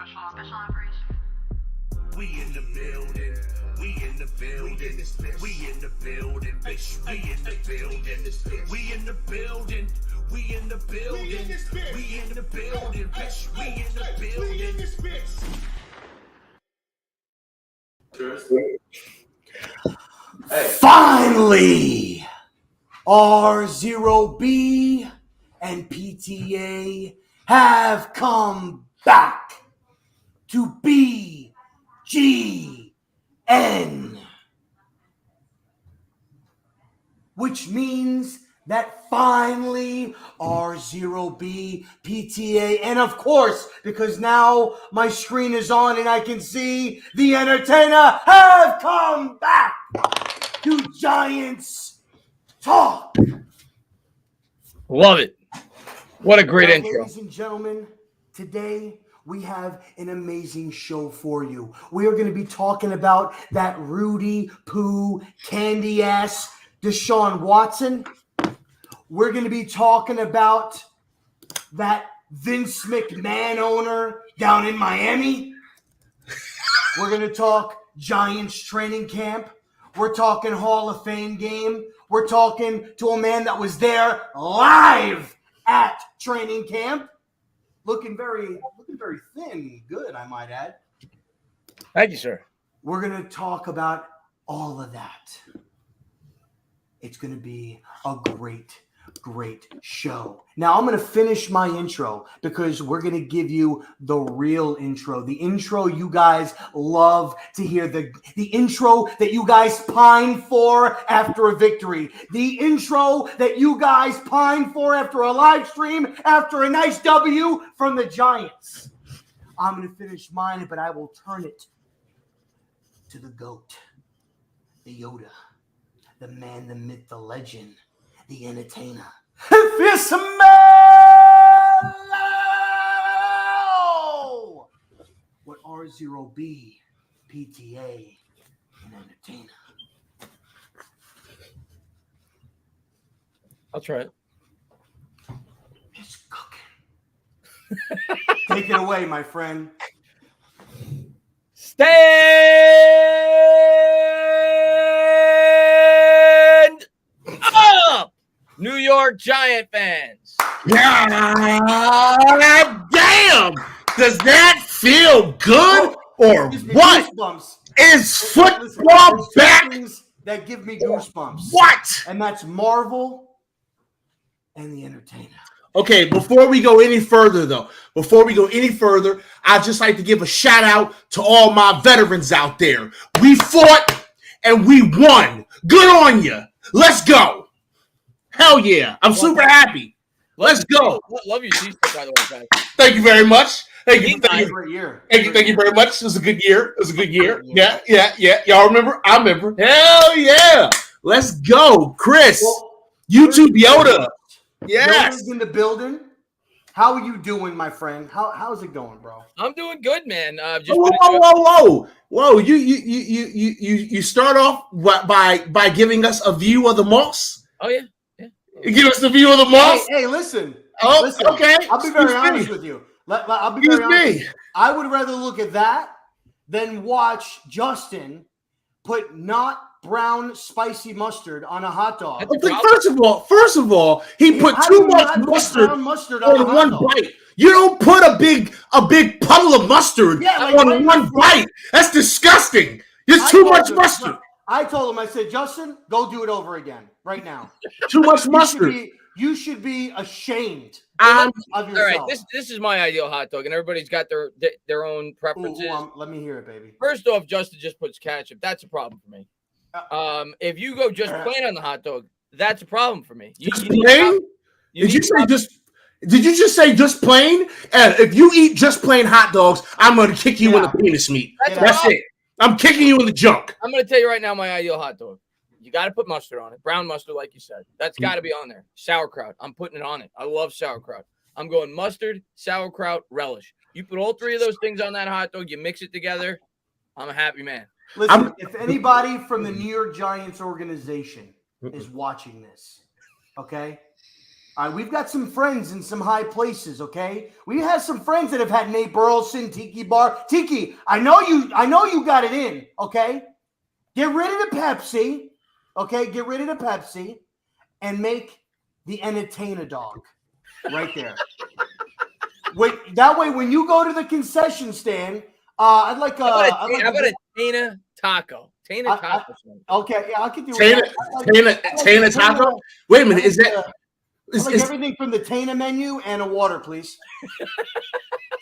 special operation. We in the building. We in the building. We in the building, bitch. We in the building. We in the building. We in the building. We in the building, bitch. We in the building. Finally, RZeroB and PTA have come back to BGN, which means that finally RZeroB, PTA, and of course, because now my screen is on and I can see the Entertainer have come back to Giants Talk. Love it. What a great intro. Ladies and gentlemen, today we have an amazing show for you. We are going to be talking about that Rudy Poo candy ass Deshaun Watson. We're going to be talking about that Vince McMahon owner down in Miami. We're going to talk Giants training camp. We're talking Hall of Fame game. We're talking to a man that was there live at training camp. Looking very thin. Good, I might add. Thank you, sir. We're going to talk about all of that. It's going to be a great show. Now, I'm going to finish my intro because we're going to give you the real intro. The intro you guys love to hear. The intro that you guys pine for after a victory. The intro that you guys pine for after a live stream, after a nice W from the Giants. I'm going to finish mine, but I will turn it to the GOAT, the Yoda, the man, the myth, the legend, the Entertainer. If you smell what RZeroB, PTA, and Entertainer. I'll try it. It's cooking. Take it away, my friend. Stand up, New York Giant fans. Yeah, damn! Does that feel good or what? Goosebumps. Is football back? Things that give me goosebumps. What? And that's Marvel and the Entertainer. Okay, before we go any further, I'd just like to give a shout out to all my veterans out there. We fought and we won. Good on you. Let's go. Hell yeah. I'm super happy. Let's go. Love your t-shirt, by the way, guys. Thank you very much. Thank you Great year. Thank you very much. It was a good year. Yeah. Y'all remember? I remember. Hell yeah. Let's go. Chris, YouTube Yoda. Yes. Yoda's in the building. How are you doing, my friend? How's it going, bro? I'm doing good, man. Whoa. You start off by giving us a view of the moss? Oh, yeah. You give us the view of the moss? Hey, listen. Oh, listen. okay. I'll be very honest with you. I'll be very honest. I would rather look at that than watch Justin put not brown spicy mustard on a hot dog. First of all, he put too much mustard on one bite. You don't put a big puddle of mustard on one bite. That's disgusting. There's too much mustard. I told him, I said, Justin, go do it over again right now. Too much mustard. You should be ashamed of yourself. All right, this is my ideal hot dog, and everybody's got their own preferences. Let me hear it, baby. First off, Justin just puts ketchup. That's a problem for me. If you go just plain on the hot dog, that's a problem for me. Did you just say just plain? If you eat just plain hot dogs, I'm going to kick you in the penis meat. That's it. I'm kicking you in the junk. I'm going to tell you right now my ideal hot dog. You got to put mustard on it. Brown mustard, like you said. That's got to be on there. Sauerkraut. I'm putting it on it. I love sauerkraut. I'm going mustard, sauerkraut, relish. You put all three of those things on that hot dog, you mix it together, I'm a happy man. Listen, if anybody from the New York Giants organization is watching this, okay, We've got some friends in some high places, okay? We have some friends that have had Nate Burleson, Tiki Bar. Tiki, I know you got it in, okay? Get rid of the Pepsi, okay? Get rid of the Pepsi and make the Entertainer dog right there. Wait, that way when you go to the concession stand, I'd like how about a Tana taco? Tana taco. Okay, yeah, I can do Tana taco. Wait a minute, is that? Is everything from the Tana menu and a water, please.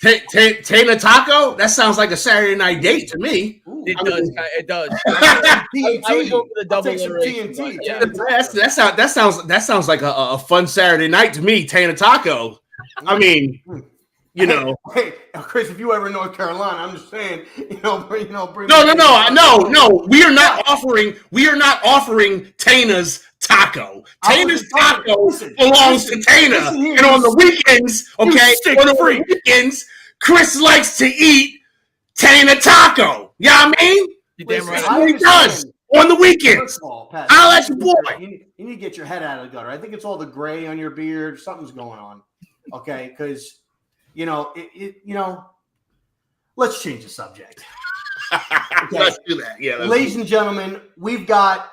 Tana taco? That sounds like a Saturday night date to me. It does. TNT. I would go for the double TNT. Yeah. That sounds like a fun Saturday night to me. Tana taco. I mean, you know. Hey, Chris, if you ever in North Carolina, I'm just saying, bring No. We are not offering Tana's taco. Tana's taco belongs to Tana. And on the weekends, Chris likes to eat Tana taco. You know what I mean? You damn right. That's what he does on the weekends. I'll let you boy. You need to get your head out of the gutter. I think it's all the gray on your beard. Something's going on. Okay, because let's change the subject. Okay. Let's do that. Yeah. Ladies and gentlemen, we've got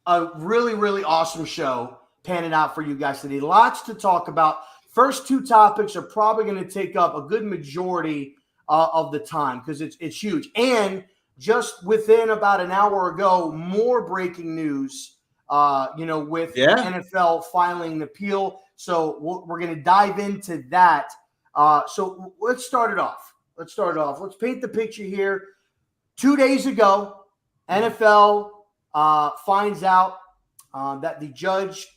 a really, really awesome show panning out for you guys today. Lots to talk about. First two topics are probably going to take up a good majority of the time because it's huge. And just within about an hour ago, more breaking news, with NFL filing an appeal. So we're going to dive into that. So let's start it off. Let's paint the picture here. 2 days ago, NFL finds out that the judge,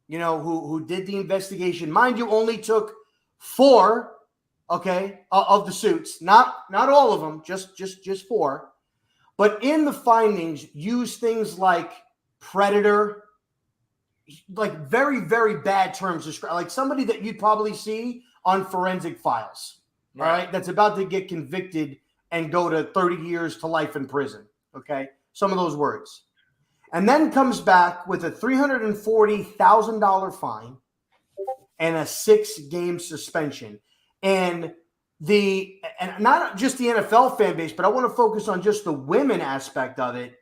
who did the investigation, mind you, only took 4, of the suits, not all of them, just 4. But in the findings, used things like predator, like very, very bad terms, like somebody that you'd probably see on Forensic Files, all right, that's about to get convicted and go to 30 years to life in prison, okay? Some of those words. And then comes back with a $340,000 fine and a 6-game suspension. And not just the NFL fan base, but I want to focus on just the women aspect of it.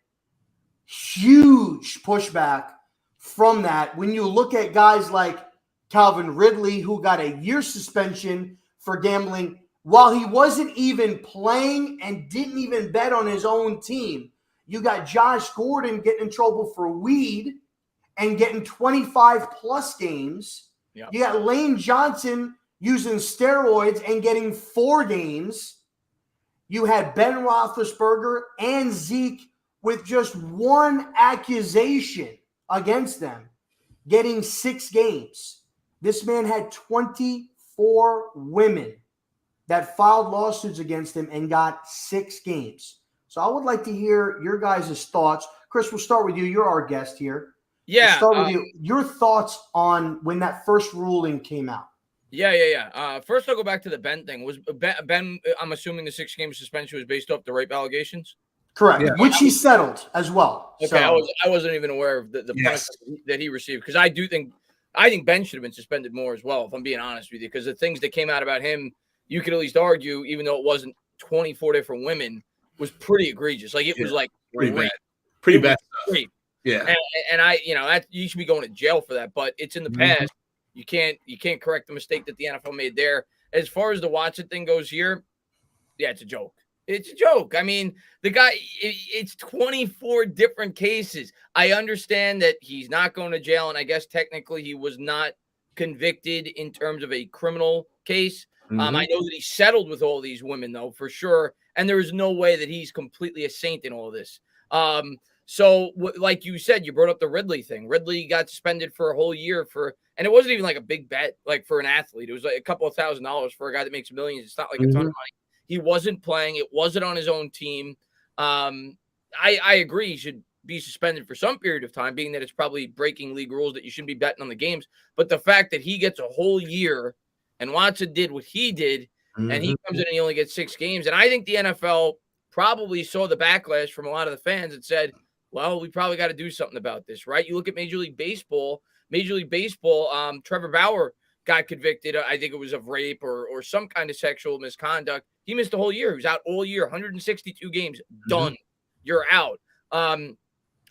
Huge pushback from that. When you look at guys like Calvin Ridley, who got a year suspension for gambling while he wasn't even playing and didn't even bet on his own team. You got Josh Gordon getting in trouble for weed and getting 25-plus games. Yep. You got Lane Johnson using steroids and getting 4 games. You had Ben Roethlisberger and Zeke with just 1 accusation against them getting 6 games. This man had 24 women that filed lawsuits against him and got 6 games. So I would like to hear your guys' thoughts. Chris, we'll start with you. You're our guest here. Yeah. We'll start with you. Your thoughts on when that first ruling came out. Yeah. First, I'll go back to the Ben thing. Was Ben, I'm assuming the 6-game suspension was based off the rape allegations? Correct. Yeah. Which he settled as well. Okay, so. I wasn't even aware of the punishment that he received because I think Ben should have been suspended more as well, if I'm being honest with you, because the things that came out about him, you could at least argue, even though it wasn't 24 different women, was pretty egregious. Like it was like pretty bad stuff. Rape. Yeah. And I, that you should be going to jail for that, but it's in the past. You can't correct the mistake that the NFL made there. As far as the Watson thing goes here, yeah, it's a joke. It's a joke. I mean, the guy, it's 24 different cases. I understand that he's not going to jail, and I guess technically he was not convicted in terms of a criminal case. I know that he settled with all these women, though, for sure. And there is no way that he's completely a saint in all this. So, like you said, you brought up the Ridley thing. Ridley got suspended for a whole year and it wasn't even like a big bet, like for an athlete. It was like a couple of $1,000s for a guy that makes millions. It's not like a ton of money. He wasn't playing. It wasn't on his own team. I agree he should be suspended for some period of time, being that it's probably breaking league rules that you shouldn't be betting on the games. But the fact that he gets a whole year and Watson did what he did, and he comes in and he only gets 6 games. And I think the NFL probably saw the backlash from a lot of the fans and said, well, we probably got to do something about this, right? You look at Major League Baseball, Major League Baseball, Trevor Bauer got convicted. I think it was of rape or some kind of sexual misconduct. He missed the whole year. He was out all year, 162 games, done. You're out. And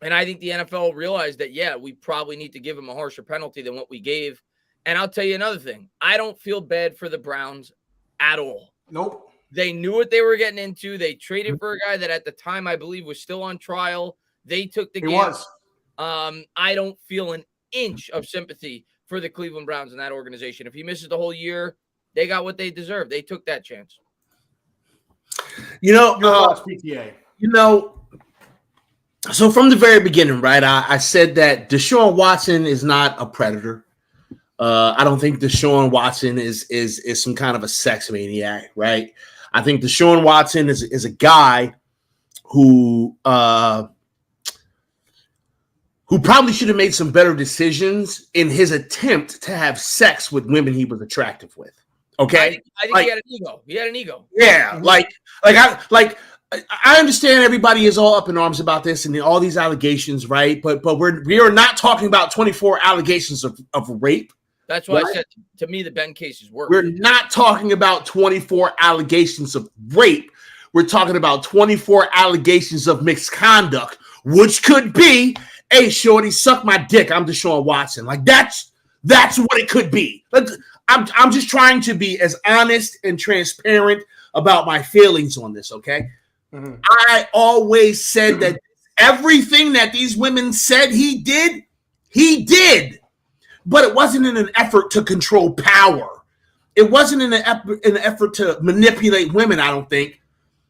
I think the NFL realized that, yeah, we probably need to give him a harsher penalty than what we gave. And I'll tell you another thing. I don't feel bad for the Browns at all. Nope. They knew what they were getting into. They traded for a guy that at the time, I believe, was still on trial. They took the game. I don't feel an inch of sympathy for the Cleveland Browns in that organization. If he misses the whole year, they got what they deserve. They took that chance. PTA. So from the very beginning, right, I said that Deshaun Watson is not a predator. I don't think Deshaun Watson is some kind of a sex maniac, right? I think Deshaun Watson is a guy who probably should have made some better decisions in his attempt to have sex with women he was attractive with. Okay, I think he had an ego. He had an ego. Yeah, I understand everybody is all up in arms about this and all these allegations, right? But we are not talking about 24 allegations of rape. That's why I said to me the Ben case is worse. We're not talking about 24 allegations of rape. We're talking about 24 allegations of misconduct, which could be, hey, shorty, suck my dick. I'm Deshaun Watson. Like that's what it could be. I'm just trying to be as honest and transparent about my feelings on this, okay? Mm-hmm. I always said that everything that these women said he did. But it wasn't in an effort to control power. It wasn't in an effort to manipulate women, I don't think.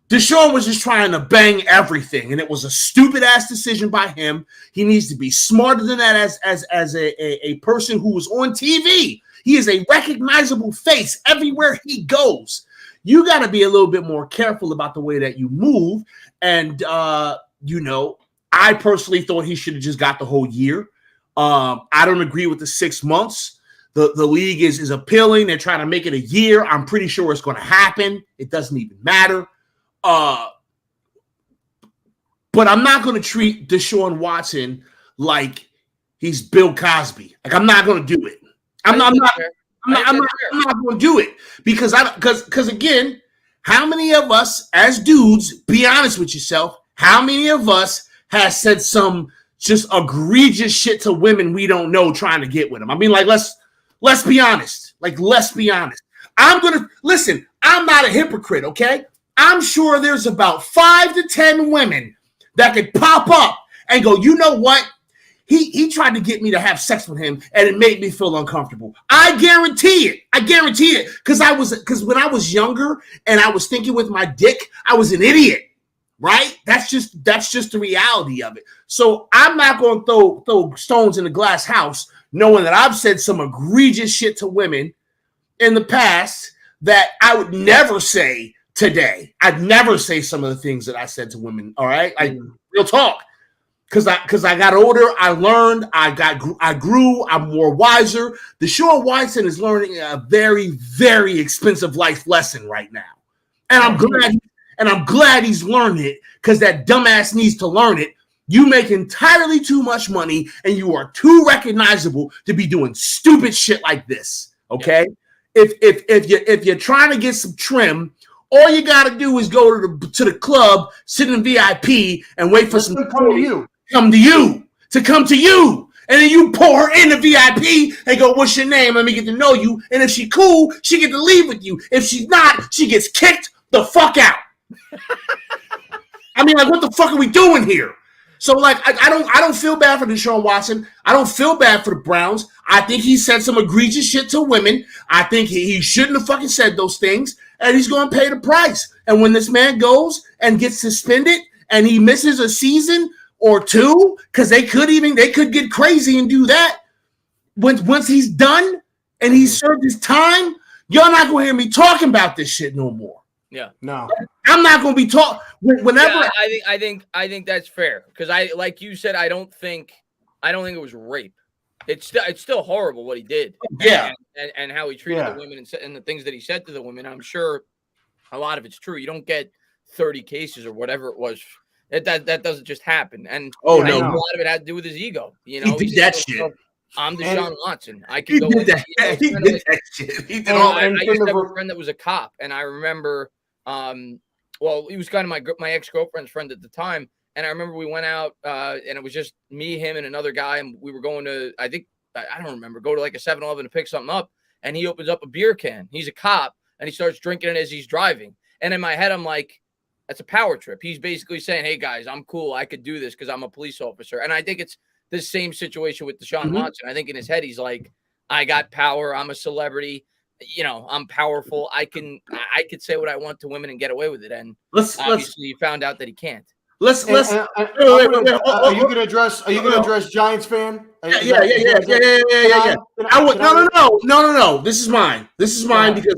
Deshaun was just trying to bang everything, and it was a stupid-ass decision by him. He needs to be smarter than that as a person who was on TV. He is a recognizable face everywhere he goes. You got to be a little bit more careful about the way that you move. And, I personally thought he should have just got the whole year. I don't agree with the 6 months. The league is appealing. They're trying to make it a year. I'm pretty sure it's going to happen. It doesn't even matter. But I'm not going to treat Deshaun Watson like he's Bill Cosby. Like, I'm not going to do it. I'm not going to do it because again, how many of us as dudes, be honest with yourself, how many of us has said some just egregious shit to women we don't know trying to get with them? I mean, like, let's be honest. Like, let's be honest. I'm not a hypocrite, okay? I'm sure there's about 5 to 10 women that could pop up and go, you know what? He tried to get me to have sex with him, and it made me feel uncomfortable. I guarantee it. Because when I was younger and I was thinking with my dick, I was an idiot, right? That's just the reality of it. So I'm not going to throw stones in a glass house, knowing that I've said some egregious shit to women in the past that I would never say today. I'd never say some of the things that I said to women. All right, real talk. Because I got older, I learned, I grew, I'm more wiser. Deshaun Watson is learning a very, very expensive life lesson right now, and I'm glad he's learned it because that dumbass needs to learn it. You make entirely too much money, and you are too recognizable to be doing stupid shit like this. Okay, if you're trying to get some trim. All you got to do is go to the club, sit in VIP, and wait for some come to you. And then you pull her in the VIP and go, what's your name? Let me get to know you. And if she cool, she get to leave with you. If she's not, she gets kicked the fuck out. I mean, like, what the fuck are we doing here? So, like, I don't feel bad for Deshaun Watson. I don't feel bad for the Browns. I think he said some egregious shit to women. I think he shouldn't have fucking said those things. And he's going to pay the price. And when this man goes and gets suspended and he misses a season or two, because they could get crazy and do that. Once he's done and he's served his time, y'all not going to hear me talking about this shit no more. Yeah. No. I'm not going to be talking whenever. Yeah, I think that's fair because like you said, I don't think it was rape. It's still horrible what he did. Yeah. And how he treated the women and the things that he said to the women. I'm sure a lot of it's true. You don't get 30 cases or whatever it was. That doesn't just happen. And no. a lot of it had to do with his ego. You know, he did that shit. I'm Deshaun Watson. I could He go did in. that. He did that shit. He did all that. I used to have a friend that was a cop, and I remember, well, he was kind of my ex-girlfriend's friend at the time, and I remember we went out, and it was just me, him, and another guy, and we were going to, I don't remember, go to like a 7-Eleven to pick something up, and he opens up a beer can. He's a cop, and he starts drinking it as he's driving. And in my head, I'm like, that's a power trip. He's basically saying, hey, guys, I'm cool. I could do this because I'm a police officer. And I think it's the same situation with Deshaun Watson. I think in his head, he's like, I got power. I'm a celebrity. I'm powerful. I could say what I want to women and get away with it. And obviously, you found out that he can't. Are you going to address Giants fan? Yeah. No. This is mine.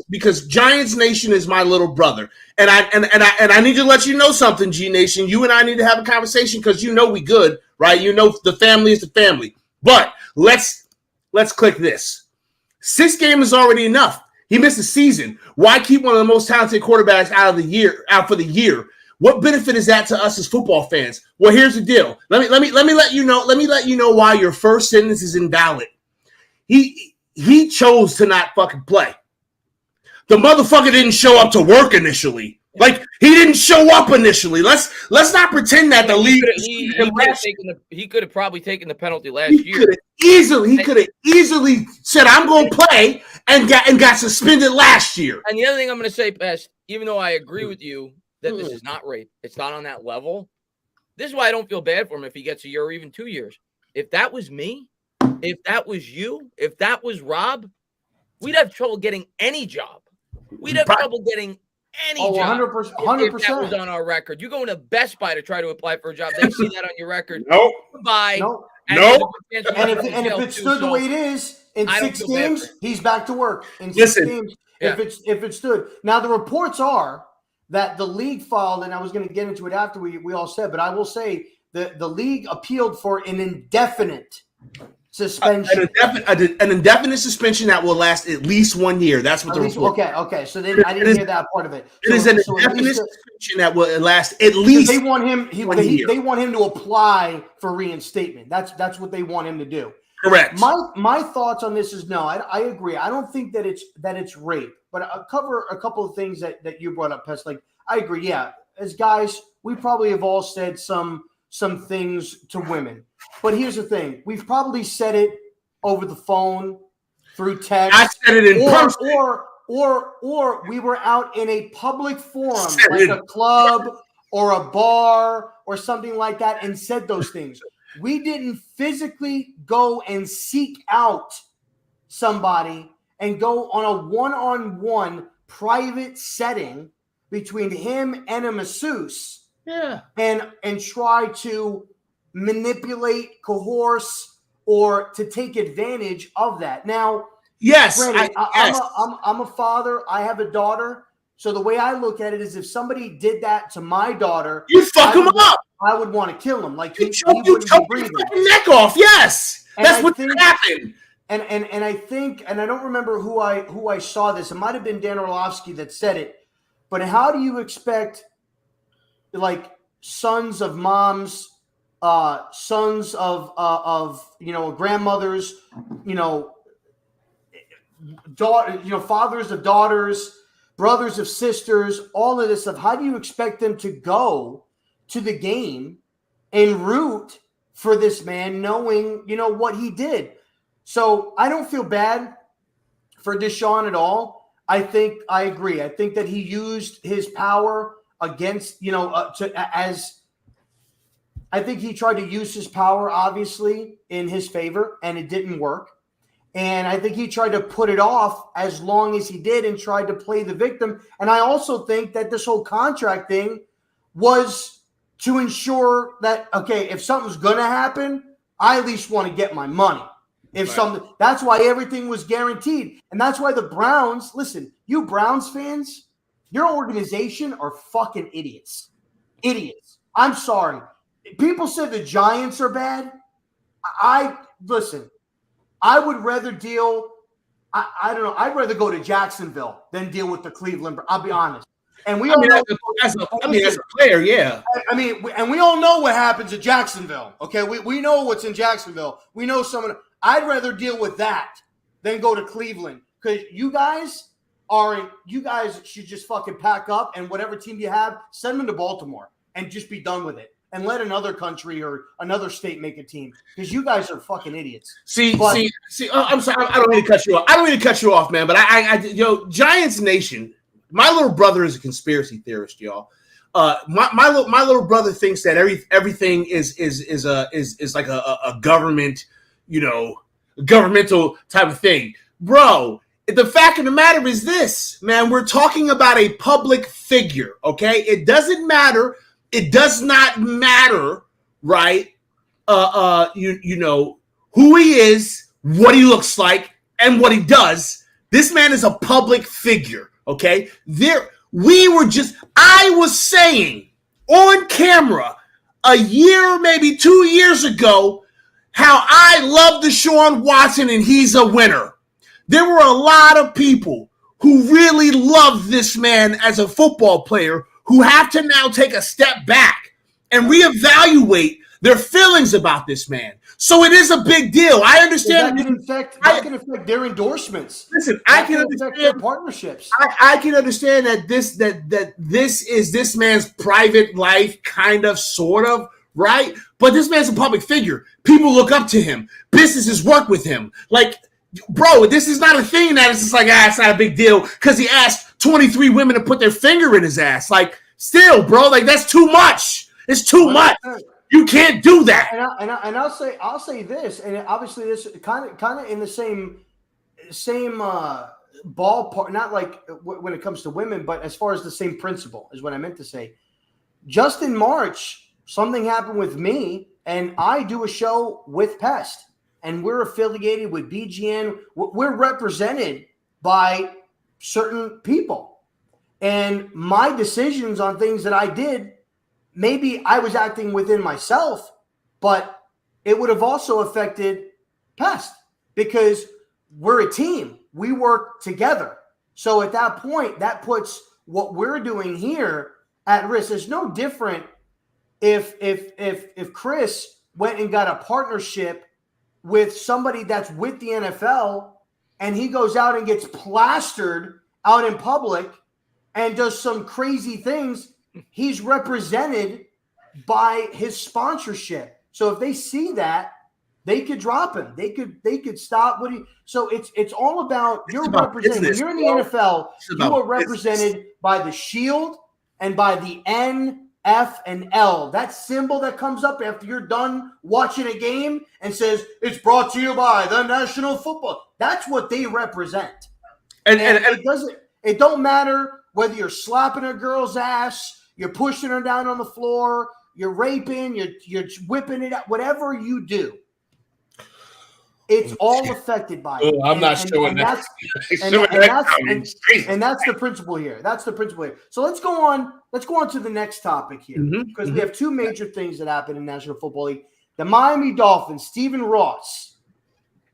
Because Giants Nation is my little brother, and I need to let you know something, G Nation. You and I need to have a conversation because we good, right? The family is the family. But let's click this. 6 games is already enough. He missed a season. Why keep one of the most talented quarterbacks out for the year? What benefit is that to us as football fans? Well, here's the deal. Let me let you know. Let me let you know why your first sentence is invalid. He chose to not fucking play. The motherfucker didn't show up to work initially. Like, he didn't show up initially. Let's not pretend that the league. He could have probably taken the penalty last year. He could have easily said, "I'm going to play," and got suspended last year. And the other thing I'm going to say, Pest, even though I agree with you that this is not rape, it's not on that level. This is why I don't feel bad for him if he gets a year or even 2 years. If that was me, if that was you, if that was Rob, we'd have trouble getting any job. We'd have trouble getting any job. 100%. If that was on our record. You go into Best Buy to try to apply for a job. They see that on your record. Nope. Goodbye. Nope. And if it stood the way it is, in 6 games, he's back to work. In 6 games, if it stood. Now, the reports are that the league filed, and I was going to get into it after we all said, but I will say that the league appealed for an indefinite suspension. An indefinite suspension that will last at least 1 year. That's what the report. Okay. So then I didn't hear that part of it. It is an indefinite suspension that will last at least. They want him. They want him to apply for reinstatement. That's what they want him to do. Correct. My thoughts on this is no. I agree. I don't think that it's rape. But I'll cover a couple of things that you brought up, Pest. Like, I agree. Yeah, as guys, we probably have all said some things to women. But here's the thing: we've probably said it over the phone, through text. I said it in person, or we were out in a public forum, like a club or a bar or something like that, and said those things. We didn't physically go and seek out somebody and go on a one-on-one private setting between him and a masseuse, and try to manipulate, coerce, or to take advantage of that. Now, yes, granted, I'm a father. I have a daughter. So the way I look at it is, if somebody did that to my daughter, you fuck him up. I would want to kill him. Like, you choke your neck off. Yes, that's what happened. And I think, and I don't remember who I saw this. It might have been Dan Orlovsky that said it. But how do you expect, like, sons of moms, sons of grandmothers, fathers of daughters, brothers of sisters, all of this stuff? How do you expect them to go to the game and root for this man, knowing what he did? So I don't feel bad for Deshaun at all. I agree. I think that he used his power against, I think he tried to use his power, obviously, in his favor, and it didn't work. And I think he tried to put it off as long as he did and tried to play the victim. And I also think that this whole contract thing was to ensure that, okay, if something's going to happen, I at least want to get my money. That's why everything was guaranteed. And that's why the Browns, listen, you Browns fans, your organization are fucking idiots. Idiots. I'm sorry. People said the Giants are bad. Listen, I would rather deal, I don't know, I'd rather go to Jacksonville than deal with the Cleveland. I'll be honest. And we all know as a player, yeah. And we all know what happens at Jacksonville. Okay, we know what's in Jacksonville. We know I'd rather deal with that than go to Cleveland because you guys should just fucking pack up and whatever team you have, send them to Baltimore and just be done with it. And let another country or another state make a team because you guys are fucking idiots. See. I'm sorry. I don't mean to cut you off. Man. But Giants Nation. My little brother is a conspiracy theorist, y'all. My little brother thinks that everything is like a government, governmental type of thing, bro. The fact of the matter is this, man. We're talking about a public figure, okay? It doesn't matter. It does not matter, right? Who he is, what he looks like, and what he does. This man is a public figure, okay? I was saying on camera a year, maybe 2 years ago, how I love Deshaun Watson and he's a winner. There were a lot of people who really love this man as a football player who have to now take a step back and reevaluate their feelings about this man. So it is a big deal. I understand. That can affect their endorsements. Listen, I can understand their partnerships. I can understand that this is this man's private life, kind of, sort of, right? But this man's a public figure. People look up to him. Businesses work with him. Like, bro, this is not a thing that it's just like, it's not a big deal because he asked 23 women to put their finger in his ass. Like, still, bro, like that's too much. It's too much. You can't do that. And I'll say this, and obviously this kind of in the same ballpark. Not like when it comes to women, but as far as the same principle is what I meant to say. Just in March, something happened with me, and I do a show with Pest, and we're affiliated with BGN. We're represented by certain people, and my decisions on things that I did, maybe I was acting within myself, but it would have also affected Pest because we're a team. We work together. So at that point, that puts what we're doing here at risk. It's no different if Chris went and got a partnership with somebody that's with the NFL and he goes out and gets plastered out in public and does some crazy things, he's represented by his sponsorship. So if they see that, they could drop him. They could stop what he. So it's all about you're represented. When you're in the NFL, you are represented by the shield and by the N, F, and L. That symbol that comes up after you're done watching a game and says it's brought to you by the National Football. That's what they represent. And it don't matter whether you're slapping a girl's ass, you're pushing her down on the floor, you're raping, you're whipping it out, whatever you do. It's all affected by it. I'm not showing that. And that's the principle here. That's the principle here. So let's go on to the next topic here because we have two major things that happen in National Football League. The Miami Dolphins, Stephen Ross.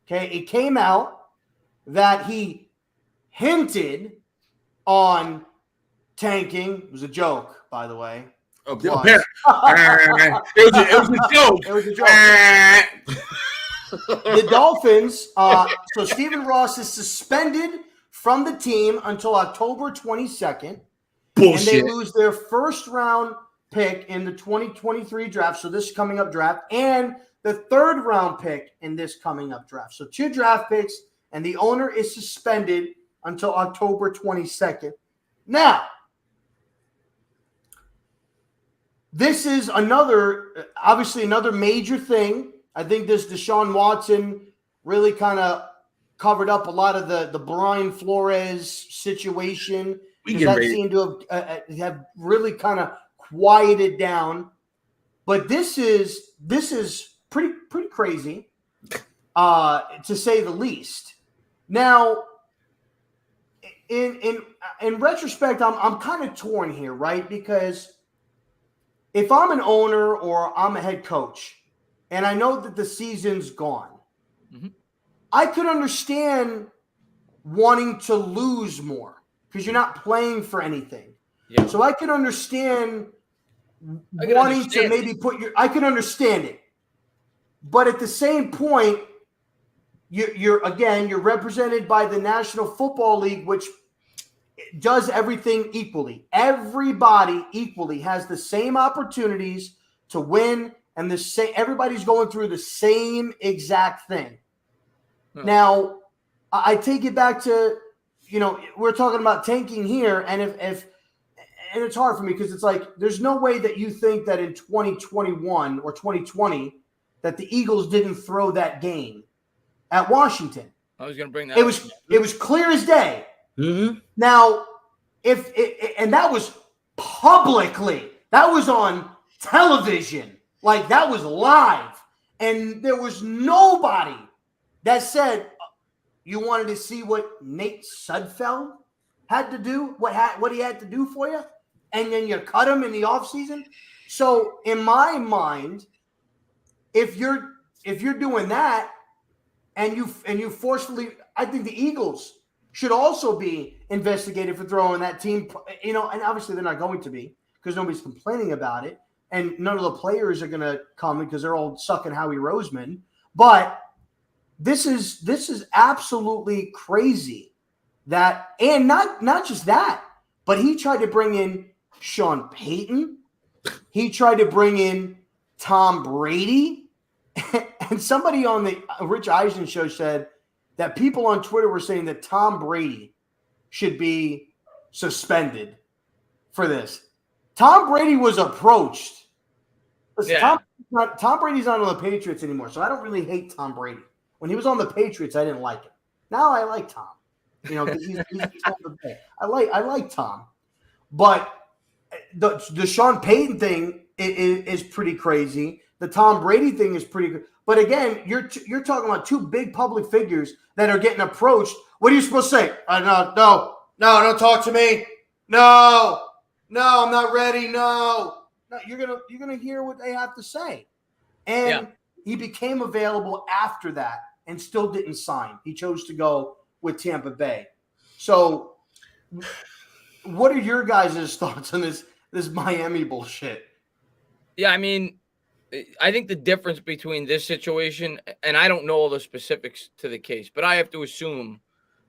Okay, it came out that he hinted on tanking. It was a joke, by the way. It was a joke. It was a joke. The Dolphins, so Stephen Ross is suspended from the team until October 22nd. Bullshit. And they lose their first round pick in the 2023 draft, so this coming up draft, and the third round pick in this coming up draft. So 2 draft picks, and the owner is suspended until October 22nd. Now, this is obviously another major thing. I think this Deshaun Watson really kind of covered up a lot of the Brian Flores situation. That seemed to have really kind of quieted down. But this is pretty crazy, to say the least. Now, in retrospect, I'm kind of torn here, right? Because if I'm an owner or I'm a head coach, and I know that the season's gone, I could understand wanting to lose more because you're not playing for anything. Yeah. So I could understand to maybe I could understand it. But at the same point, you're represented by the National Football League, which does everything equally. Everybody equally has the same opportunities to win, and everybody's going through the same exact thing. Now, I take it back to, we're talking about tanking here, and and it's hard for me because it's like there's no way that you think that in 2021 or 2020 that the Eagles didn't throw that game at Washington. I was going to bring that. It was clear as day. Mm-hmm. Now, and that was publicly, that was on television, like that was live, and there was nobody that said you wanted to see what Nate Sudfeld had to do, what he had to do for you, and then you cut him in the offseason. So in my mind, if you're doing that and you forcefully, I think the Eagles should also be investigated for throwing that team, and obviously they're not going to be because nobody's complaining about it, and none of the players are going to come because they're all sucking Howie Roseman. But this is absolutely crazy that, and not just that, but he tried to bring in Sean Payton. He tried to bring in Tom Brady. And somebody on the Rich Eisen show said that people on Twitter were saying that Tom Brady should be suspended for this. Tom Brady was approached. Listen, Yeah. Tom Brady's not on the Patriots anymore, so I don't really hate Tom Brady. When he was on the Patriots, I didn't like him. Now I like Tom. He's on the Bay. I like Tom. But the Sean Payton thing is pretty crazy. The Tom Brady thing is pretty good. But again, you're talking about two big public figures that are getting approached. What are you supposed to say? No, don't talk to me. No, I'm not ready. No, you're gonna hear what they have to say. And he became available after that and still didn't sign. He chose to go with Tampa Bay. So, what are your guys' thoughts on this Miami bullshit? Yeah, I mean, I think the difference between this situation, and I don't know all the specifics to the case, but I have to assume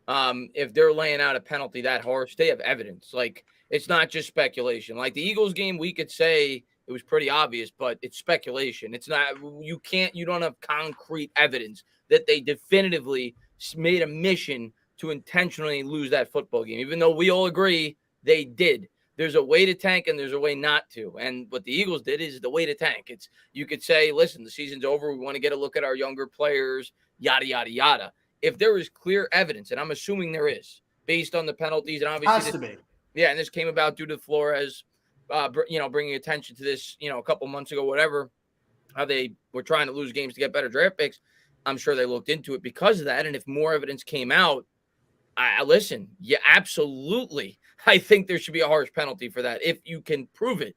if they're laying out a penalty that harsh, they have evidence. Like, it's not just speculation. Like the Eagles game, we could say it was pretty obvious, but it's speculation. It's not, you don't have concrete evidence that they definitively made a mission to intentionally lose that football game, even though we all agree they did. There's a way to tank and there's a way not to. And what the Eagles did is the way to tank. You could say, listen, the season's over. We want to get a look at our younger players, yada, yada, yada. If there is clear evidence, and I'm assuming there is, based on the penalties, and obviously, has to be. Yeah, and this came about due to Flores, bringing attention to this, a couple months ago, whatever, how they were trying to lose games to get better draft picks. I'm sure they looked into it because of that. And if more evidence came out, listen, yeah, absolutely. I think there should be a harsh penalty for that if you can prove it.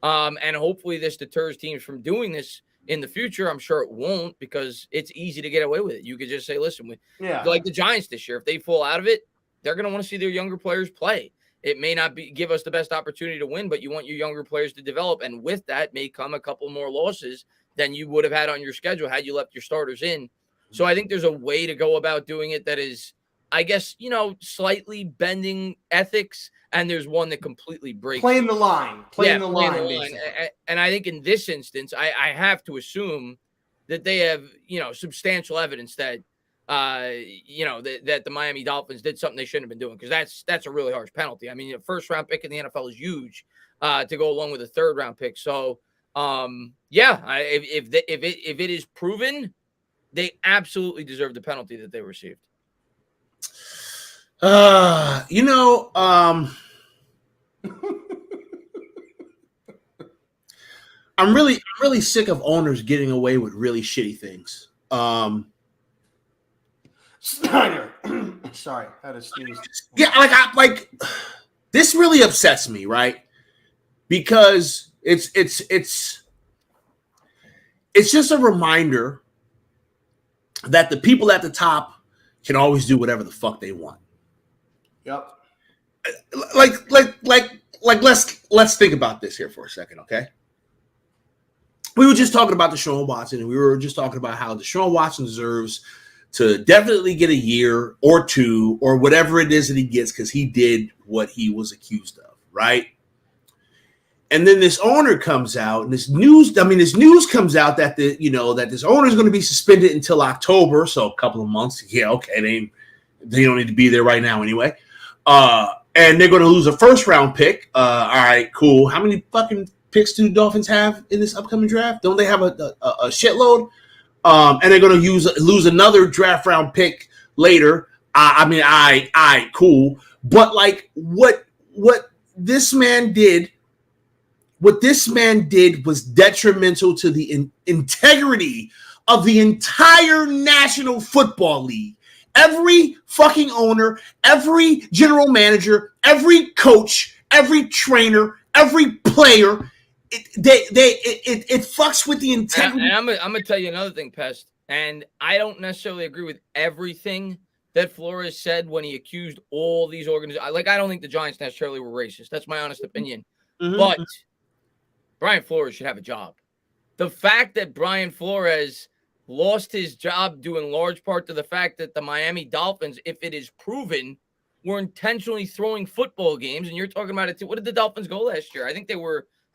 And hopefully this deters teams from doing this in the future. I'm sure it won't because it's easy to get away with it. You could just say, listen, like the Giants this year, if they fall out of it, they're going to want to see their younger players play. It may not give us the best opportunity to win, but you want your younger players to develop. And with that may come a couple more losses than you would have had on your schedule had you left your starters in. So I think there's a way to go about doing it that is, I guess, slightly bending ethics, and there's one that completely breaks. Playing the line. And I think in this instance, I have to assume that they have, substantial evidence that, that the Miami Dolphins did something they shouldn't have been doing, because that's a really harsh penalty. I mean, a first-round pick in the NFL is huge to go along with a third-round pick. So, if it is proven, they absolutely deserve the penalty that they received. I'm really sick of owners getting away with really shitty things. Snyder. Sorry, I had a sneeze. Yeah, this really upsets me, right? Because it's just a reminder that the people at the top can always do whatever the fuck they want. Yep. Let's think about this here for a second, okay? We were just talking about Deshaun Watson, and we were just talking about how Deshaun Watson deserves to definitely get a year or two or whatever it is that he gets because he did what he was accused of, right? And then this owner comes out, and this news comes out that that this owner is going to be suspended until October, so a couple of months. Yeah, okay, they don't need to be there right now anyway. And they're going to lose a first round pick. All right, cool. How many fucking picks do the Dolphins have in this upcoming draft? Don't they have a shitload? And they're going to lose another draft round pick later. Cool. But like what this man did. What this man did was detrimental to the integrity of the entire National Football League. Every fucking owner, every general manager, every coach, every trainer, every player, it fucks with the integrity. And I'm gonna tell you another thing, Pest. And I don't necessarily agree with everything that Flores said when he accused all these organizations. Like, I don't think the Giants necessarily were racist. That's my honest opinion. Mm-hmm. But Brian Flores should have a job. The fact that Brian Flores lost his job due in large part to the fact that the Miami Dolphins, if it is proven, were intentionally throwing football games. And you're talking about it too. What did the Dolphins go last year? I think they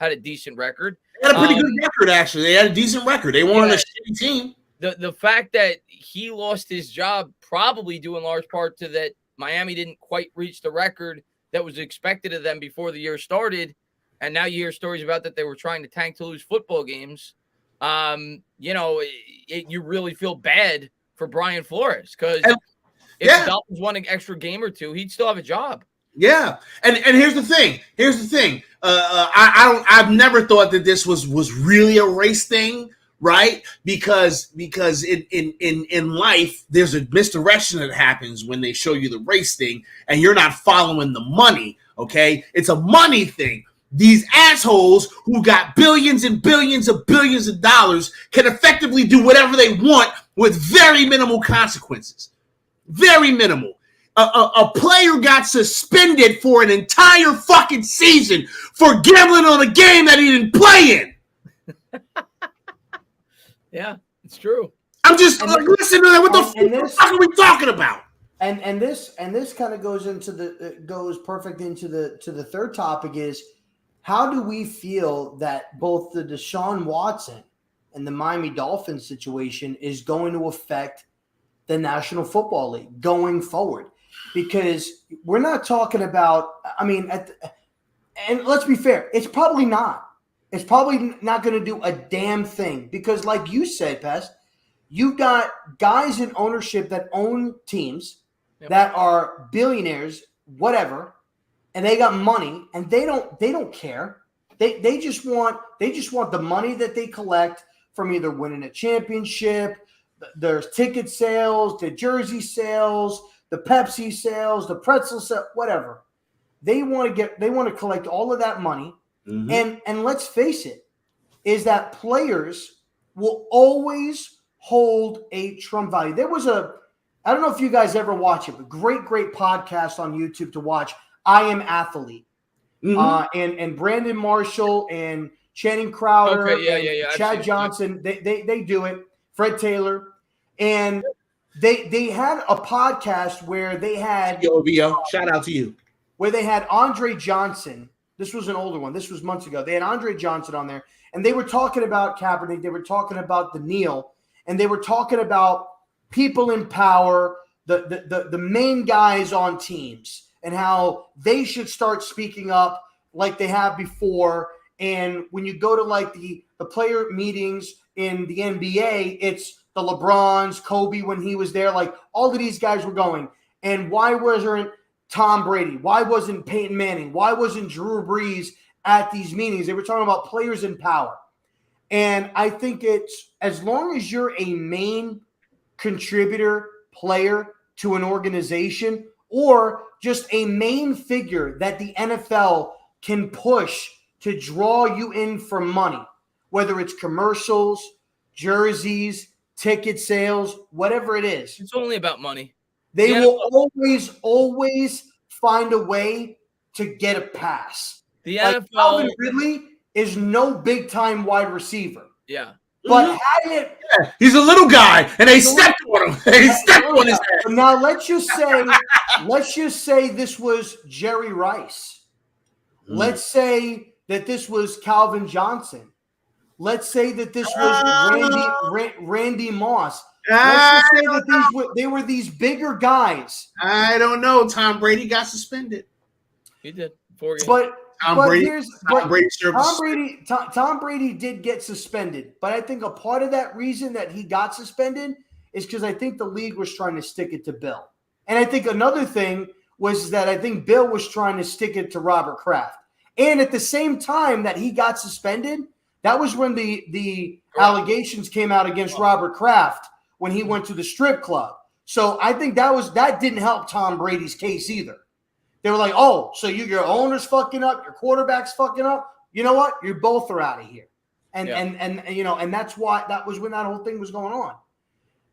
had a decent record. They had a pretty good record, actually. They had a decent record. They weren't a shitty team. The fact that he lost his job probably due in large part to that Miami didn't quite reach the record that was expected of them before the year started. And now you hear stories about that they were trying to tank to lose football games. You really feel bad for Brian Flores because if the Dolphins won an extra game or two, he'd still have a job. Yeah, and here's the thing. I've never thought that this was really a race thing, right? Because in life there's a misdirection that happens when they show you the race thing, and you're not following the money. Okay, it's a money thing. These assholes who got billions and billions of dollars can effectively do whatever they want with very minimal consequences. Very minimal. A player got suspended for an entire fucking season for gambling on a game that he didn't play in. Yeah, it's true. I'm just listening to that. What the fuck are we talking about? And this kind of goes perfect into the third topic is, how do we feel that both the Deshaun Watson and the Miami Dolphins situation is going to affect the National Football League going forward? Because we're not talking about, and let's be fair, it's probably not. It's probably not going to do a damn thing because, like you said, Pest, you've got guys in ownership that own teams that are billionaires, whatever, and they got money, and they don't care. They just want the money that they collect from either winning a championship, there's ticket sales, the jersey sales, the Pepsi sales, the pretzel sales, whatever. They want to collect all of that money. Mm-hmm. And let's face it, is that players will always hold a Trump value. There was I don't know if you guys ever watch it, but great podcast on YouTube to watch. I Am Athlete. Mm-hmm. And Brandon Marshall and Channing Crowder, Chad Johnson, they do it. Fred Taylor, and they had a podcast where they had shout out to you, where they had Andre Johnson. This was an older one. This was months ago. They had Andre Johnson on there, and they were talking about Kaepernick. They were talking about the kneel, and they were talking about people in power, the main guys on teams, and how they should start speaking up like they have before. And when you go to like the player meetings in the NBA, it's the LeBrons, Kobe when he was there, like all of these guys were going. And why wasn't Tom Brady? Why wasn't Peyton Manning? Why wasn't Drew Brees at these meetings? They were talking about players in power. And I think it's, as long as you're a main contributor player to an organization, or just a main figure that the NFL can push to draw you in for money, whether it's commercials, jerseys, ticket sales, whatever it is. It's only about money. They will always find a way to get a pass. The NFL, NFL Calvin Ridley is no big-time wide receiver. Yeah. But had it, he's a little guy, and they stepped on him. They stepped on his head. Now let's just say this was Jerry Rice. Let's say that this was Calvin Johnson. Let's say that this was Randy Moss. Let's just say that they were these bigger guys. I don't know. Tom Brady got suspended. He did 4 games. But Tom Brady did get suspended. But I think a part of that reason that he got suspended is because I think the league was trying to stick it to Bill. And I think another thing was that I think Bill was trying to stick it to Robert Kraft. And at the same time that he got suspended, that was when the allegations came out against Robert Kraft when he went to the strip club. So I think that didn't help Tom Brady's case either. They were like, oh, so your owner's fucking up, your quarterback's fucking up. You know what? You both are out of here. And that's why that was when that whole thing was going on.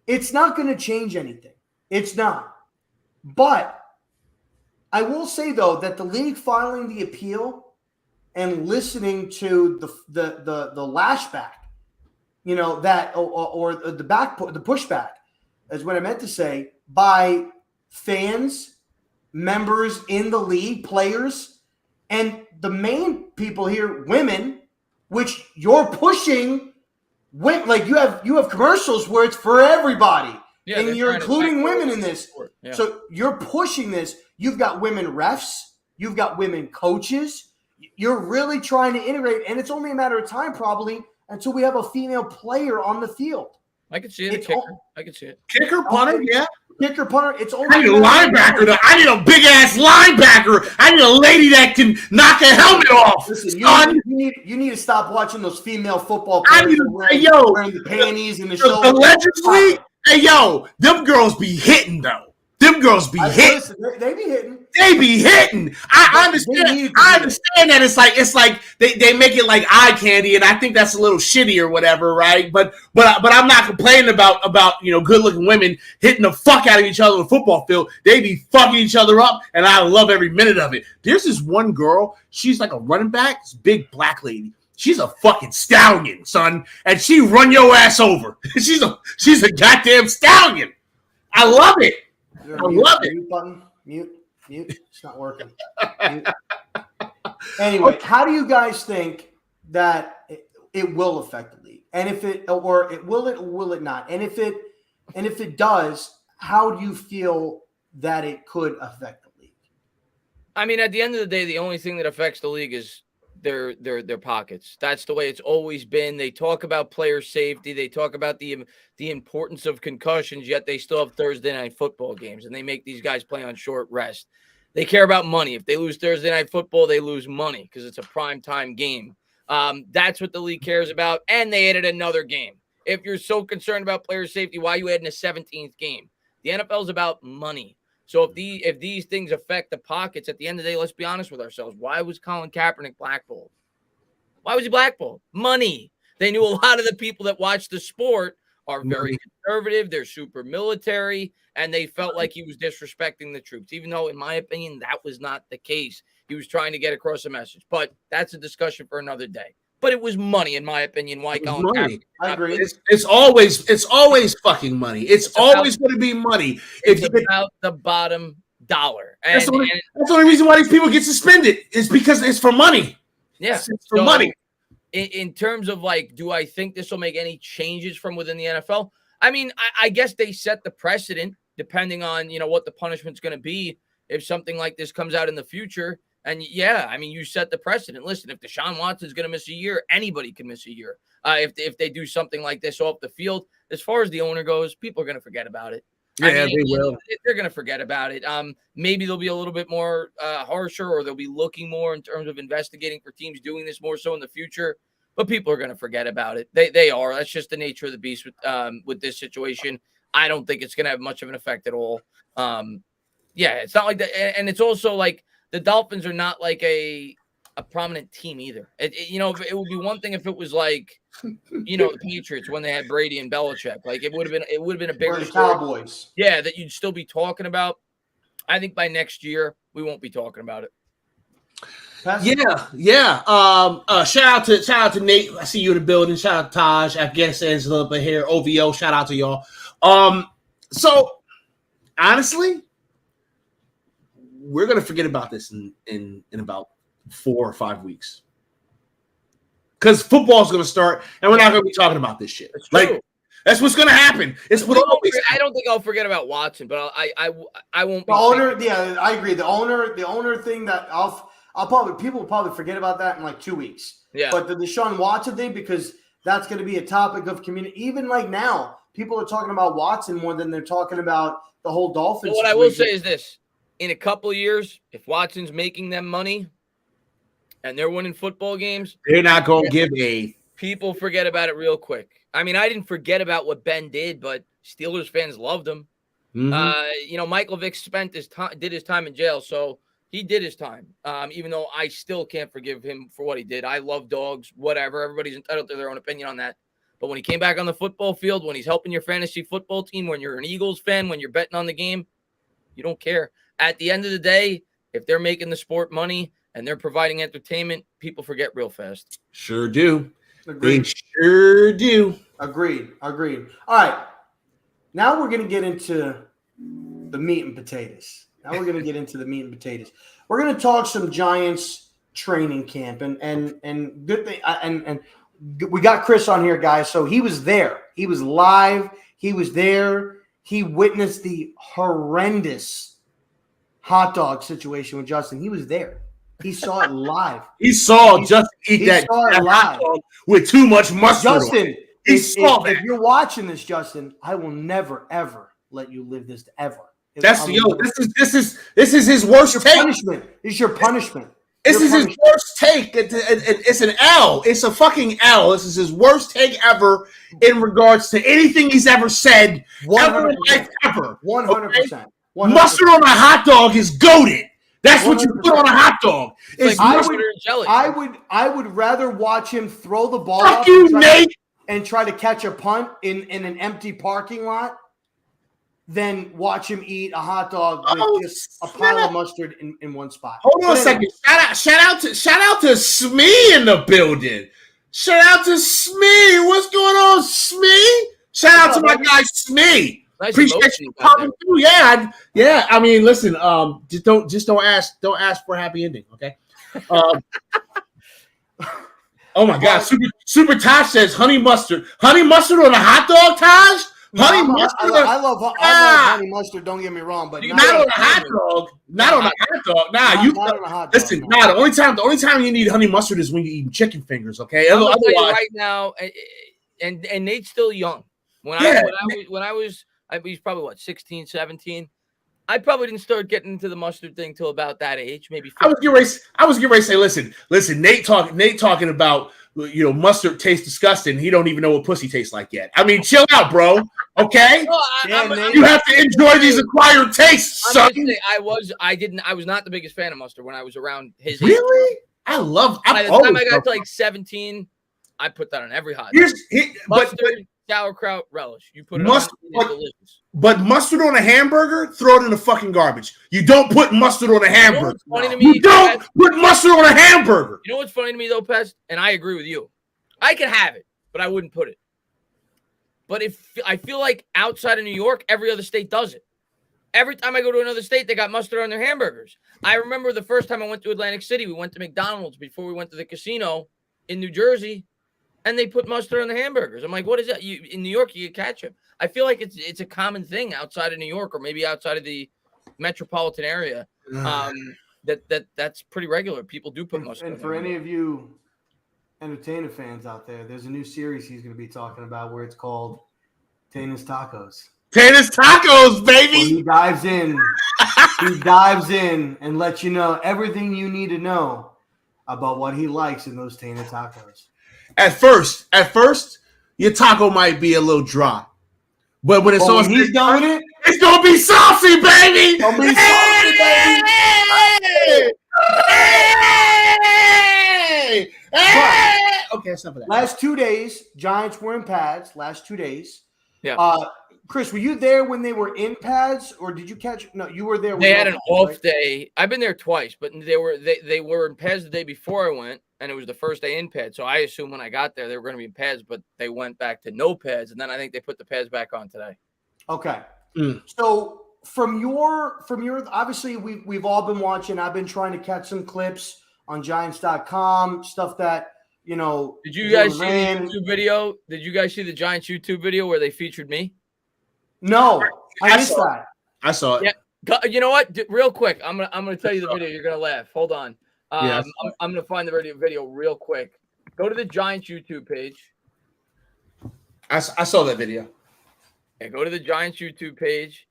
It's not going to change anything. It's not. But I will say though that the league filing the appeal and listening to the lashback, that or the pushback is what I meant to say by fans, members in the league, players, and the main people here, women, which you're pushing. Like you have commercials where it's for everybody, and you're including women in this. Yeah. So you're pushing this. You've got women refs, you've got women coaches. You're really trying to integrate, and it's only a matter of time probably until we have a female player on the field. I can see it. I can see it. Kicker, punter, yeah. Kicker, punter. It's only. I need a linebacker. I need a big ass linebacker. I need a lady that can knock a helmet off. Listen, you need to stop watching those female football players wearing the panties and the shoulders. Allegedly, them girls be hitting though. Them girls be hitting. Listen, they be hitting. They be hitting. I understand. I understand that it's like they make it like eye candy, and I think that's a little shitty or whatever, right? But I'm not complaining about good looking women hitting the fuck out of each other on the football field. They be fucking each other up, and I love every minute of it. There's this one girl. She's like a running back. This big black lady. She's a fucking stallion, son, and she run your ass over. She's a goddamn stallion. I love it. I love it. Mute button. Mute. It's not working. Anyway, how do you guys think that it will affect the league? And if it will it not? And if it does, how do you feel that it could affect the league? I mean, at the end of the day, the only thing that affects the league is their pockets. That's the way it's always been. They talk about player safety. They talk about the importance of concussions, yet they still have Thursday night football games, and they make these guys play on short rest. They care about money. If they lose Thursday night football, they lose money because it's a primetime game. That's what the league cares about, and they added another game. If you're so concerned about player safety, why are you adding a 17th game? The NFL is about money. So if these things affect the pockets, at the end of the day, let's be honest with ourselves. Why was Colin Kaepernick blackballed? Why was he blackballed? Money. They knew a lot of the people that watch the sport are very conservative. They're super military, and they felt like he was disrespecting the troops, even though, in my opinion, that was not the case. He was trying to get across a message. But that's a discussion for another day. But it was money, in my opinion. Why Colin Kaepernick? I agree. It's always fucking money. It's always going to be money. It's about the bottom dollar. That's the only reason why these people get suspended is because it's for money. Yeah, it's for money. In terms of do I think this will make any changes from within the NFL? I mean, I guess they set the precedent depending on what the punishment's going to be if something like this comes out in the future. And yeah, I mean, you set the precedent. Listen, if Deshaun Watson's going to miss a year, anybody can miss a year. If they do something like this off the field, as far as the owner goes, people are going to forget about it. Yeah, they will. They're going to forget about it. Maybe they'll be a little bit more harsher, or they'll be looking more in terms of investigating for teams doing this more so in the future. But people are going to forget about it. They are. That's just the nature of the beast with this situation. I don't think it's going to have much of an effect at all. Yeah, it's not like that. And it's also like the Dolphins are not like a prominent team either. It would be one thing if it was like, the Patriots when they had Brady and Belichick. Like it would have been a bigger story. Cowboys. Yeah, that you'd still be talking about. I think by next year we won't be talking about it. Yeah. Shout out to Nate. I see you in the building. Shout out to Taj. I guess Angela up here. OVO. Shout out to y'all. So honestly, we're gonna forget about this in about 4 or 5 weeks. Because football's gonna start, and we're not gonna be talking about this shit. That's what's gonna happen. It's what always happens. I don't think I'll forget about Watson, but I won't. The owner, yeah, I agree. The owner thing that people will probably forget about that in like 2 weeks. Yeah. But the Deshaun Watson thing, because that's going to be a topic of community. Even like now, people are talking about Watson more than they're talking about the whole Dolphins. So what I will say is this: in a couple of years, if Watson's making them money and they're winning football games, they're not going to give a. People forget about it real quick. I mean, I didn't forget about what Ben did, but Steelers fans loved him. Mm-hmm. Michael Vick did his time in jail, so he did his time. Even though I still can't forgive him for what he did. I love dogs, whatever. Everybody's entitled to their own opinion on that. But when he came back on the football field, when he's helping your fantasy football team, when you're an Eagles fan, when you're betting on the game, you don't care. At the end of the day, if they're making the sport money and they're providing entertainment, people forget real fast. Sure do. Agreed. They sure do. Agreed. All right. Now we're going to get into the meat and potatoes. We're going to talk some Giants training camp and good thing. And we got Chris on here, guys. So he was there. He was live. He was there. He witnessed the horrendous hot dog situation with Justin. He was there. He saw it live. He saw Justin eat that hot dog with too much mustard. Justin, if you're watching this, Justin, I will never ever let you live this ever. This is his worst take. Punishment. This is your punishment. This is his worst take. It's an L. It's a fucking L. This is his worst take ever in regards to anything he's ever said 100%. ever. 100%. Mustard on a hot dog is goated. That's 100%. What you put on a hot dog. It's like mustard and jelly. I would rather watch him throw the ball up and try to catch a punt in an empty parking lot than watch him eat a hot dog with just a pile of mustard in one spot. Hold on a second. Shout out to Smee in the building. Shout out to Smee. What's going on, Smee? Shout out to my guy Smee. Nice. Appreciate you popping through. Yeah. I mean, listen. Just don't ask for a happy ending, okay? Oh my God! Super Taj says honey mustard on a hot dog, Taj. Honey mustard. I love honey mustard. Don't get me wrong, but not on a hot dog. Not on a hot dog. Nah, listen. Nah, the only time you need honey mustard is when you're eating chicken fingers. Okay. I'm gonna tell you right now, and Nate's still young. When I was he's probably 16, 17. I probably didn't start getting into the mustard thing till about that age, maybe 15. I was getting ready to say, listen. Nate talking about mustard tastes disgusting. He don't even know what pussy tastes like yet. I mean, chill out, bro. Okay, you have to enjoy these acquired tastes, son. I was not the biggest fan of mustard when I was around his age. Really? By the time I got to like 17, I put that on every hot dog. Mustard, sauerkraut, relish. You put it on, it's delicious. But mustard on a hamburger, throw it in the fucking garbage. You don't put mustard on a hamburger. You don't put mustard on a hamburger. You know what's funny to me though, Pest? And I agree with you. I can have it, but I wouldn't put it. But I feel like outside of New York, every other state does it. Every time I go to another state, they got mustard on their hamburgers. I remember the first time I went to Atlantic City, we went to McDonald's before we went to the casino in New Jersey, and they put mustard on the hamburgers. I'm like, what is that? In New York, you get ketchup. I feel like it's a common thing outside of New York or maybe outside of the metropolitan area. That's pretty regular. People do put mustard. And for any of you entertainment fans out there, there's a new series he's going to be talking about where it's called Tana's Tacos. Tana's Tacos, baby. Well, he dives in and lets you know everything you need to know about what he likes in those Tana Tacos. At first, your taco might be a little dry, but when he's done with it, it's gonna be saucy, baby. Hey! Okay, that's enough of that. Last 2 days, Giants were in pads. Last 2 days. Yeah. Chris, were you there when they were in pads, or did you catch? No, you were there. They had an off right? day. I've been there twice, but they were in pads the day before I went, and it was the first day in pads. So I assumed when I got there they were going to be in pads, but they went back to no pads, and then I think they put the pads back on today. Okay. So from your obviously we've all been watching. I've been trying to catch some clips on Giants.com, stuff that Did you guys see the YouTube video? Did you guys see the Giants YouTube video where they featured me? No, I missed that. I saw it. Yeah. You know what? Real quick, I'm gonna tell you the video. You're gonna laugh. Hold on. I'm gonna find the video real quick. Go to the Giants YouTube page. I saw that video. Yeah, go to the Giants YouTube page,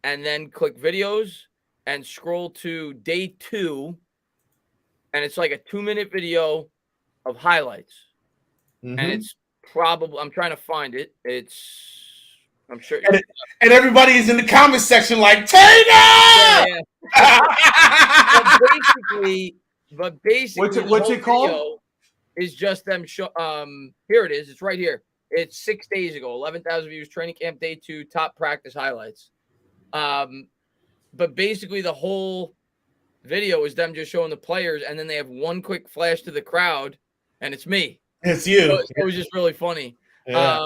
and then click videos and scroll to day 2, and it's like a 2-minute video of highlights, and it's probably I'm trying to find it. I'm sure. And everybody is in the comment section like, Tater! Yeah. but basically, what's it called? Is just them. Here it is. It's right here. It's 6 days ago. 11,000 views. Training camp day 2. Top practice highlights. But basically, the whole video is them just showing the players, and then they have one quick flash to the crowd, and it's me. It's you. So it was just really funny. Yeah.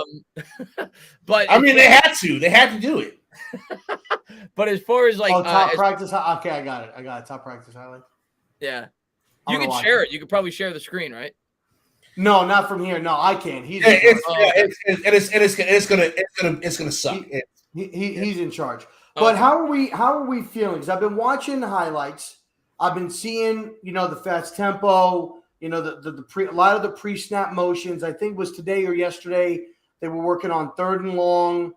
But I mean, they had to do it. But as far as like top practice, okay, I got it. Top practice highlight. Yeah, you can share it. You could probably share the screen, right? No, not from here. No, I can't. It's gonna suck. He's in charge. But how are we feeling? Because I've been watching the highlights. I've been seeing the fast tempo. A lot of the pre-snap motions. I think it was today or yesterday they were working on 3rd and long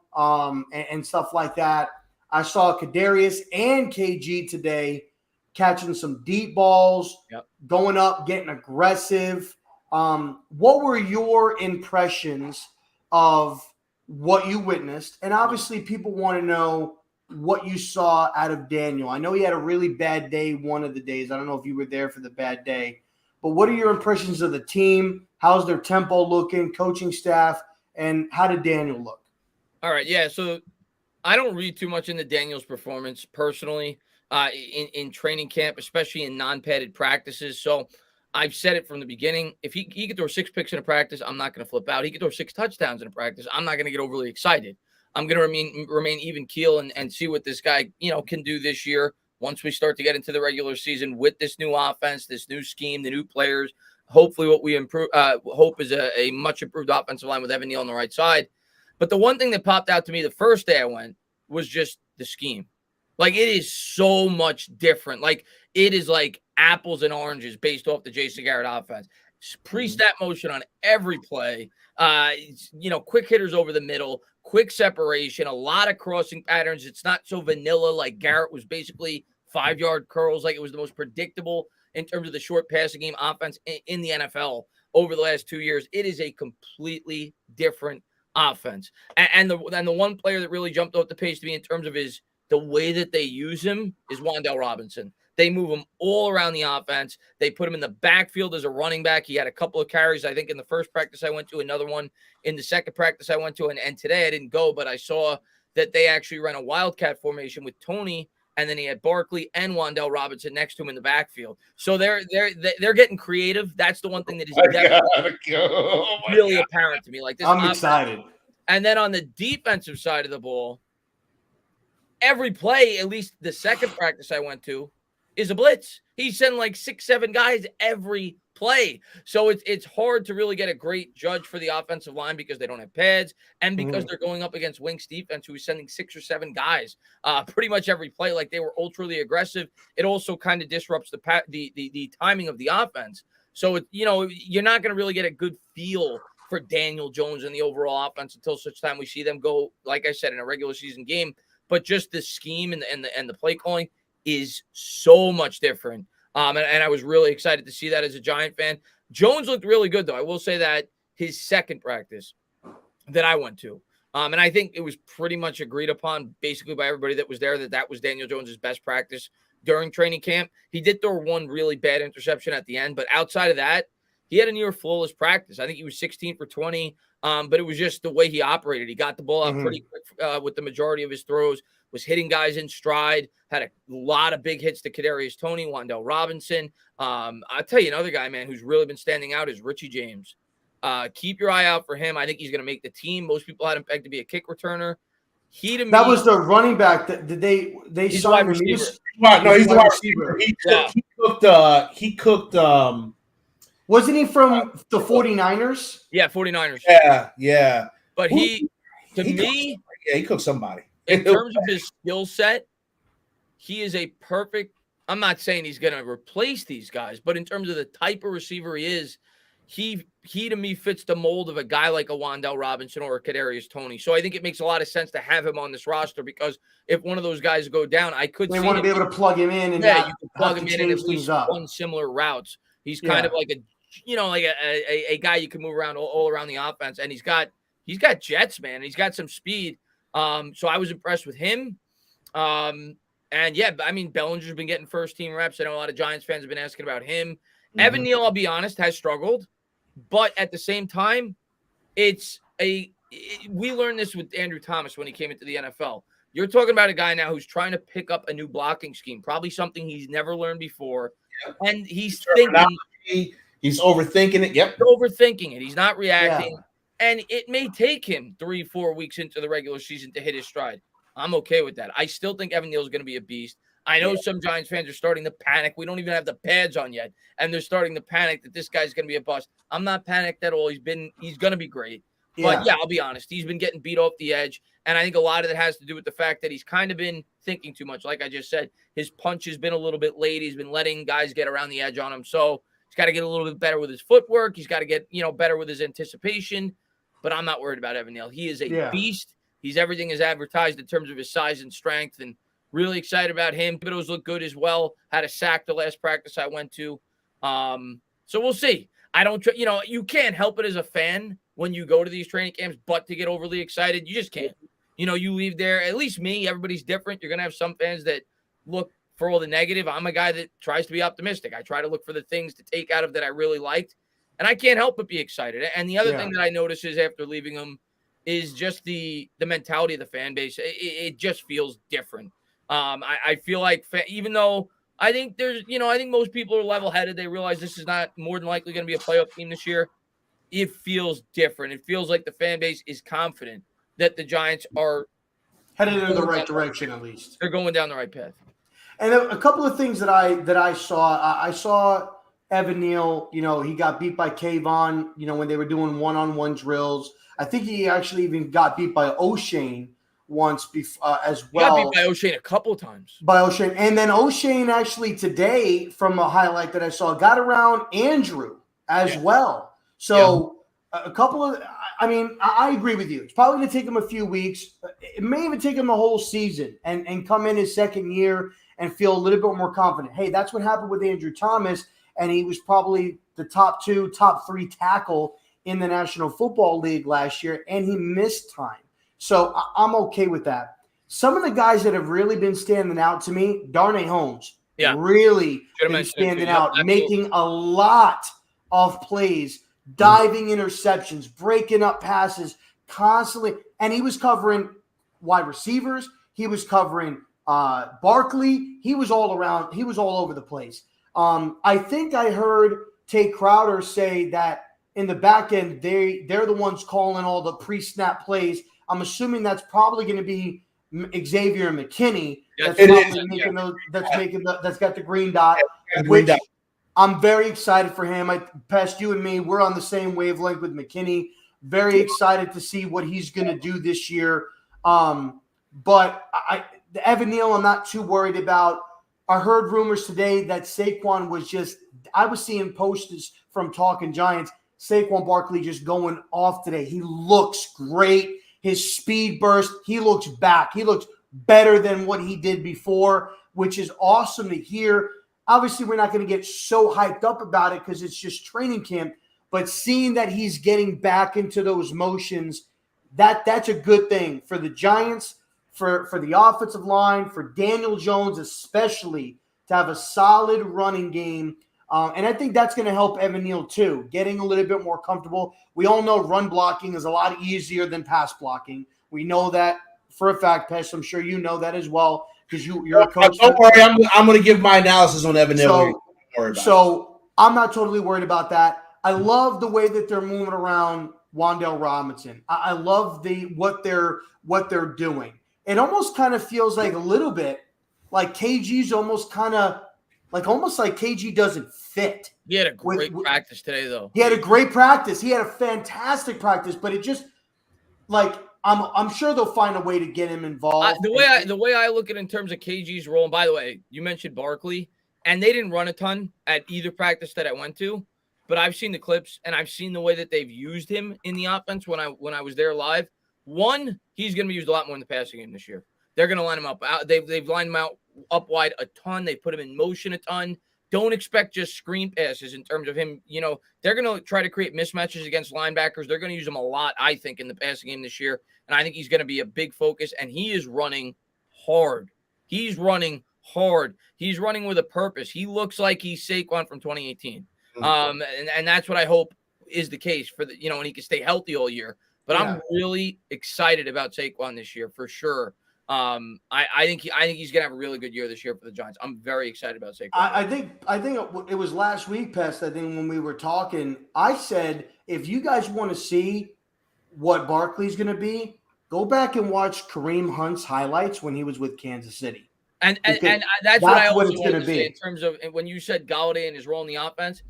and stuff like that. I saw Kadarius and KG today catching some deep balls, going up, getting aggressive. What were your impressions of what you witnessed? And obviously people want to know what you saw out of Daniel. I know he had a really bad day one of the days. I don't know if you were there for the bad day. But what are your impressions of the team? How's their tempo looking, coaching staff, and how did Daniel look? All right, yeah. So I don't read too much into Daniel's performance personally in training camp, especially in non-padded practices. So I've said it from the beginning. If he could throw 6 picks in a practice, I'm not going to flip out. He could throw 6 touchdowns in a practice. I'm not going to get overly excited. I'm going to remain even keel and see what this guy can do this year. Once we start to get into the regular season with this new offense, this new scheme, the new players, hopefully what we hope is a much improved offensive line with Evan Neal on the right side. But the one thing that popped out to me the first day I went was just the scheme. Like, it is so much different. Like, it is like apples and oranges based off the Jason Garrett offense. Pre-snap motion on every play, quick hitters over the middle, quick separation, a lot of crossing patterns. It's not so vanilla like Garrett was basically 5-yard curls. Like, it was the most predictable in terms of the short passing game offense in the NFL over the last 2 years. It is a completely different offense. And the one player that really jumped off the page to me in terms of the way that they use him is Wan'Dale Robinson. They move him all around the offense. They put him in the backfield as a running back. He had a couple of carries, I think, in the first practice I went to, another one in the second practice I went to. And today I didn't go, but I saw that they actually ran a wildcat formation with Tony, and then he had Barkley and Wan'Dale Robinson next to him in the backfield. So they're getting creative. That's the one thing that is really apparent to me. Like, this I'm excited. And then on the defensive side of the ball, every play, at least the second practice I went to, is a blitz. He's sending like 6-7 guys every play. So it's hard to really get a great judge for the offensive line because they don't have pads and because they're going up against Wink's defense, who is sending 6 or 7 guys pretty much every play. Like, they were ultra aggressive. It also kind of disrupts the timing of the offense. So you're not going to really get a good feel for Daniel Jones and the overall offense until such time we see them go, like I said, in a regular season game. But just the scheme and the play calling is so much different. And I was really excited to see that as a Giant fan. Jones looked really good, though. I will say that his second practice that I went to, and I think it was pretty much agreed upon basically by everybody that was there that was Daniel Jones's best practice during training camp. He did throw one really bad interception at the end, but outside of that, he had a near flawless practice. I think he was 16 for 20, but it was just the way he operated. He got the ball out pretty quick with the majority of his throws, was hitting guys in stride, had a lot of big hits to Kadarius Toney, Wan'Dale Robinson. I'll tell you another guy, man, who's really been standing out is Richie James. Keep your eye out for him. I think he's going to make the team. Most people had him pegged to be a kick returner. That was the running back. Did they signed him? He's the wide receiver. He cooked. Wasn't he from the 49ers? Yeah, 49ers. Yeah. But he cooked somebody. In terms of his skill set, he is a perfect. I'm not saying he's going to replace these guys, but in terms of the type of receiver he is, he to me fits the mold of a guy like a Wan'Dale Robinson or a Kadarius Toney. So I think it makes a lot of sense to have him on this roster because if one of those guys go down, they want to be able to plug him in and you can plug him in at least one similar routes. He's kind of like a guy you can move around all around the offense, and he's got jets, man. He's got some speed. So I was impressed with him. And yeah, I mean, Bellinger's been getting first team reps. I know a lot of Giants fans have been asking about him. Evan Neal, I'll be honest, has struggled. But at the same time, we learned this with Andrew Thomas when he came into the NFL. You're talking about a guy now who's trying to pick up a new blocking scheme, probably something he's never learned before. And he's thinking. He's overthinking it. Yep. He's overthinking it. He's not reacting. Yeah. And it may take him 3-4 weeks into the regular season to hit his stride. I'm okay with that. I still think Evan Neal is going to be a beast. I know some Giants fans are starting to panic. We don't even have the pads on yet, and they're starting to panic that this guy's going to be a bust. I'm not panicked at all. He's going to be great. But yeah, I'll be honest. He's been getting beat off the edge, and I think a lot of it has to do with the fact that he's kind of been thinking too much. Like I just said, his punch has been a little bit late. He's been letting guys get around the edge on him. So he's got to get a little bit better with his footwork. He's got to get better with his anticipation. But I'm not worried about Evan Neal. He is a beast. He's everything as advertised in terms of his size and strength, and really excited about him. Thibodeau's looked good as well. Had a sack the last practice I went to. So we'll see. I don't, you can't help it as a fan when you go to these training camps, but to get overly excited, you just can't. You leave there, at least me, everybody's different. You're going to have some fans that look for all the negative. I'm a guy that tries to be optimistic. I try to look for the things to take out of that I really liked, and I can't help but be excited. And the other thing that I notice is after leaving them is just the mentality of the fan base. It just feels different. I feel like even though I think I think most people are level-headed. They realize this is not more than likely going to be a playoff team this year. It feels different. It feels like the fan base is confident that the Giants are headed in the right direction, at least. They're going down the right path. And a couple of things that I saw. I saw Evan Neal, he got beat by Kayvon, when they were doing one-on-one drills. I think he actually even got beat by O'Shane once as well. He got beat by O'Shane a couple times. By O'Shane. And then O'Shane actually today, from a highlight that I saw, got around Andrew as well. So a couple of – I agree with you. It's probably going to take him a few weeks. It may even take him the whole season and come in his second year and feel a little bit more confident. Hey, that's what happened with Andrew Thomas, and he was probably the top 3 tackle in the National Football League last year, and he missed time. So I'm okay with that. Some of the guys that have really been standing out to me, Darnay Holmes, really been standing out, making a lot of plays, diving interceptions, breaking up passes constantly. And he was covering wide receivers. He was covering Barkley. He was all around. He was all over the place. I think I heard Tay Crowder say that in the back end, they're the ones calling all the pre-snap plays. I'm assuming that's probably going to be Xavier McKinney. That's got the green dot. I'm very excited for him. Past you and me, we're on the same wavelength with McKinney. Very excited to see what he's going to do this year. But the Evan Neal, I'm not too worried about. I heard rumors today that Saquon was I was seeing posters from Talking Giants. Saquon Barkley just going off today. He looks great. His speed burst, he looks back. He looks better than what he did before, which is awesome to hear. Obviously, we're not going to get so hyped up about it because it's just training camp. But seeing that he's getting back into those motions, that's a good thing for the Giants, for the offensive line, for Daniel Jones especially, to have a solid running game And I think that's going to help Evan Neal too, getting a little bit more comfortable. We all know run blocking is a lot easier than pass blocking. We know that for a fact, Pest. I'm sure you know that as well because you're a coach. Don't worry, I'm going to give my analysis on Evan Neal. So I'm not totally worried about that. I love the way that they're moving around Wan'Dale Robinson. I love what they're doing. It almost kind of feels like a little bit like KG's almost like KG doesn't fit. He had a great practice today, though. He had a great practice. He had a fantastic practice, but it just like I'm sure they'll find a way to get him involved. The way I look at it in terms of KG's role, and by the way, you mentioned Barkley, and they didn't run a ton at either practice that I went to, but I've seen the clips and I've seen the way that they've used him in the offense when I was there live. One, he's going to be used a lot more in the passing game this year. They're going to line him up. They've lined him out up wide a ton. They put him in motion a ton. Don't expect just screen passes in terms of him. They're going to try to create mismatches against linebackers. They're going to use him a lot, I think, in the passing game this year. And I think he's going to be a big focus. And he is running hard. He's running hard. He's running with a purpose. He looks like he's Saquon from 2018. And that's what I hope is the case for and he can stay healthy all year. But yeah. I'm really excited about Saquon this year for sure. I think he's gonna have a really good year this year for the Giants. I'm very excited about Saquon. I think it was last week, Pest. I think when we were talking, I said if you guys want to see what Barkley's gonna be, go back and watch Kareem Hunt's highlights when he was with Kansas City. And that's what I also want to say in terms of when you said Golladay and his role in the offense.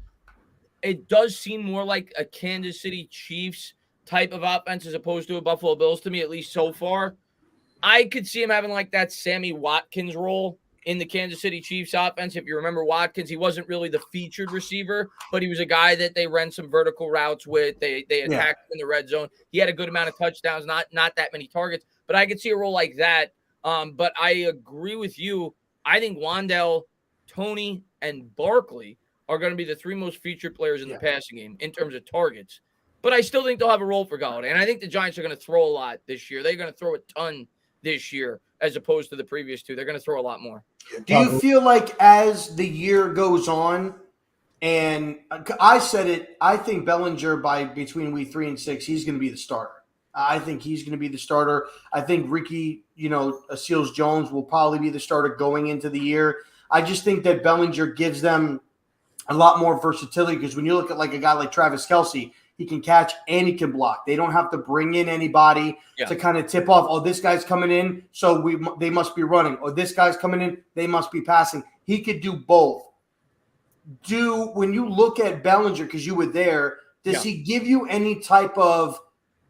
It does seem more like a Kansas City Chiefs type of offense as opposed to a Buffalo Bills to me, at least so far. I could see him having like that Sammy Watkins role in the Kansas City Chiefs offense. If you remember Watkins, he wasn't really the featured receiver, but he was a guy that they ran some vertical routes with. They attacked in the red zone. He had a good amount of touchdowns, not that many targets, but I could see a role like that. But I agree with you. I think Wan'Dale, Tony, and Barkley are going to be the three most featured players in the passing game in terms of targets. But I still think they'll have a role for Golladay. And I think the Giants are going to throw a lot this year. They're going to throw a ton this year as opposed to the previous two. They're going to throw a lot more. Do you feel like as the year goes on, and I said it, I think Bellinger between week 3 and 6, he's going to be the starter. I think he's going to be the starter. I think Ricky, Seals-Jones will probably be the starter going into the year. I just think that Bellinger gives them a lot more versatility because when you look at like a guy like Travis Kelce, he can catch and he can block. They don't have to bring in anybody to kind of tip off, oh, this guy's coming in, so they must be running. Or this guy's coming in, they must be passing. He could do both. When you look at Bellinger, because you were there, does he give you any type of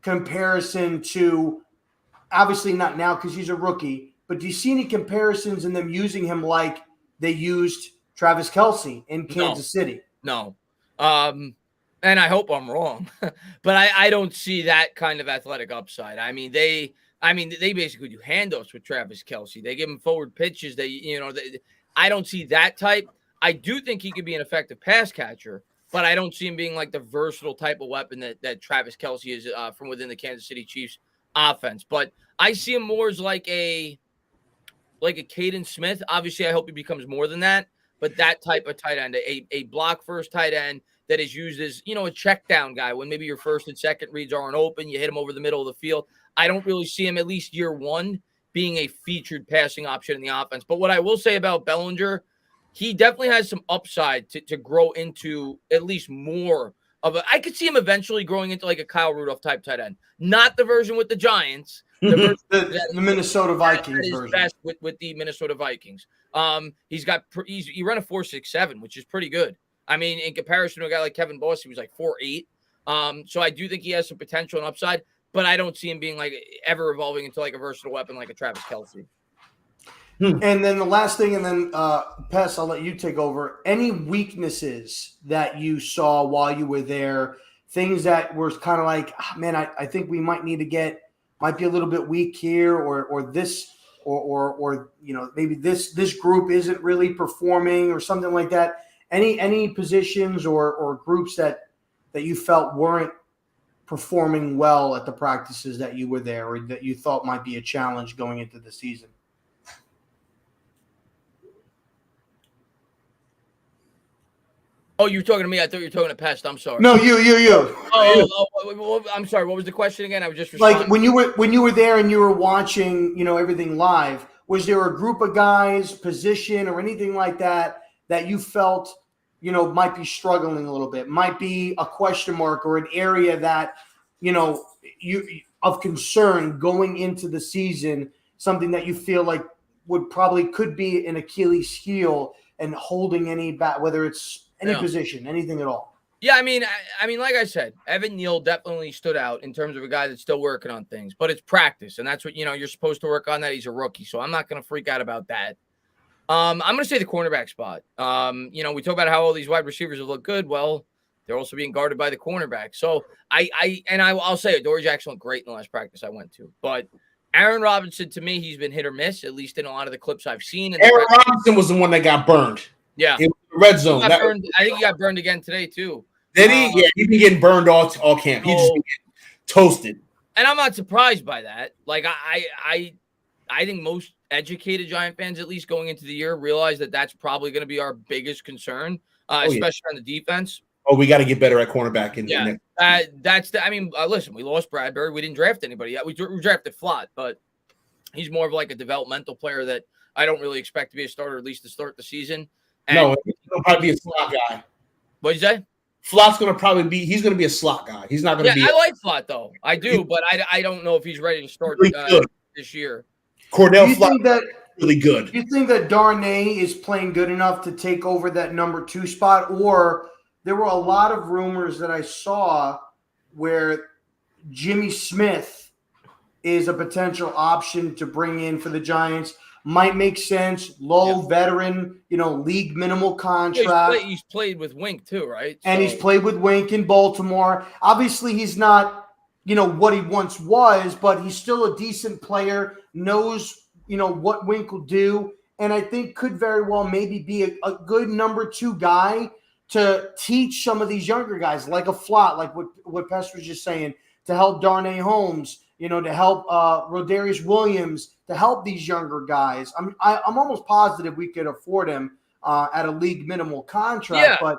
comparison to, obviously not now because he's a rookie, but do you see any comparisons in them using him like they used Travis Kelce in Kansas City? No. And I hope I'm wrong, but I don't see that kind of athletic upside. They basically do handoffs with Travis Kelce. They give him forward pitches. I don't see that type. I do think he could be an effective pass catcher, but I don't see him being like the versatile type of weapon that Travis Kelce is from within the Kansas City Chiefs offense. But I see him more as like a Caden Smith. Obviously, I hope he becomes more than that, but that type of tight end, a block first tight end that is used as, a check down guy when maybe your first and second reads aren't open, you hit him over the middle of the field. I don't really see him, at least year one, being a featured passing option in the offense. But what I will say about Bellinger, he definitely has some upside to grow into at least more of I could see him eventually growing into like a Kyle Rudolph type tight end. Not the version with the Giants. The Minnesota Vikings version. Best with the Minnesota Vikings. He ran a 4.67, which is pretty good. In comparison to a guy like Kevin Boss, he was like 4.8. So I do think he has some potential and upside, but I don't see him being like ever evolving into like a versatile weapon like a Travis Kelce. And then the last thing, and then Pest, I'll let you take over. Any weaknesses that you saw while you were there, things that were kind of like, man, I think we might need to might be a little bit weak here, or this, or maybe this group isn't really performing or something like that. Any positions or groups that you felt weren't performing well at the practices that you were there, or that you thought might be a challenge going into the season? Oh, you were talking to me. I thought you were talking to Pest. I'm sorry. No, you. I'm sorry. What was the question again? I was just like when you were there and you were watching, everything live. Was there a group of guys, position, or anything like that you felt, might be struggling a little bit, might be a question mark or an area that, you of concern going into the season, something that you feel like could be an Achilles heel and holding any back, whether it's any position, anything at all? Yeah, I mean, like I said, Evan Neal definitely stood out in terms of a guy that's still working on things, but it's practice, and that's what you're supposed to work on. That he's a rookie, so I'm not going to freak out about that. I'm going to say the cornerback spot. We talk about how all these wide receivers have looked good. Well, they're also being guarded by the cornerback. So I'll say it. Dory Jackson looked great in the last practice I went to, but Aaron Robinson, to me, he's been hit or miss, at least in a lot of the clips I've seen. Aaron Robinson was the one that got burned. Yeah, in the red zone. I think he got burned again today too. Did he? Yeah, he's been getting burned all camp. He just been getting toasted. And I'm not surprised by that. Like I think most educated Giant fans, at least going into the year, realize that that's probably going to be our biggest concern, especially on the defense. Oh, we got to get better at cornerback. Listen, we lost Bradbury. We didn't draft anybody yet. We drafted Flott, but he's more of like a developmental player that I don't really expect to be a starter, at least to start the season. And no, he'll probably be a slot guy. What'd you say? Flott's going to he's going to be a slot guy. He's not going to be. I like Flott, though. I do, but I don't know if he's ready to start this year. Cordell Flott really good. Do you think that Darnay is playing good enough to take over that number 2 spot? Or there were a lot of rumors that I saw where Jimmy Smith is a potential option to bring in for the Giants. Might make sense. Veteran, league minimal contract. He's played with Wink too, right? And he's played with Wink in Baltimore. Obviously, he's not, what he once was, but he's still a decent player, knows, what Wink will do. And I think could very well maybe be a good number 2 guy to teach some of these younger guys, like a Flott, like what Pest was just saying, to help Darnay Holmes, to help Rodarius Williams, to help these younger guys. I'm almost positive we could afford him at a league minimal contract. Yeah, but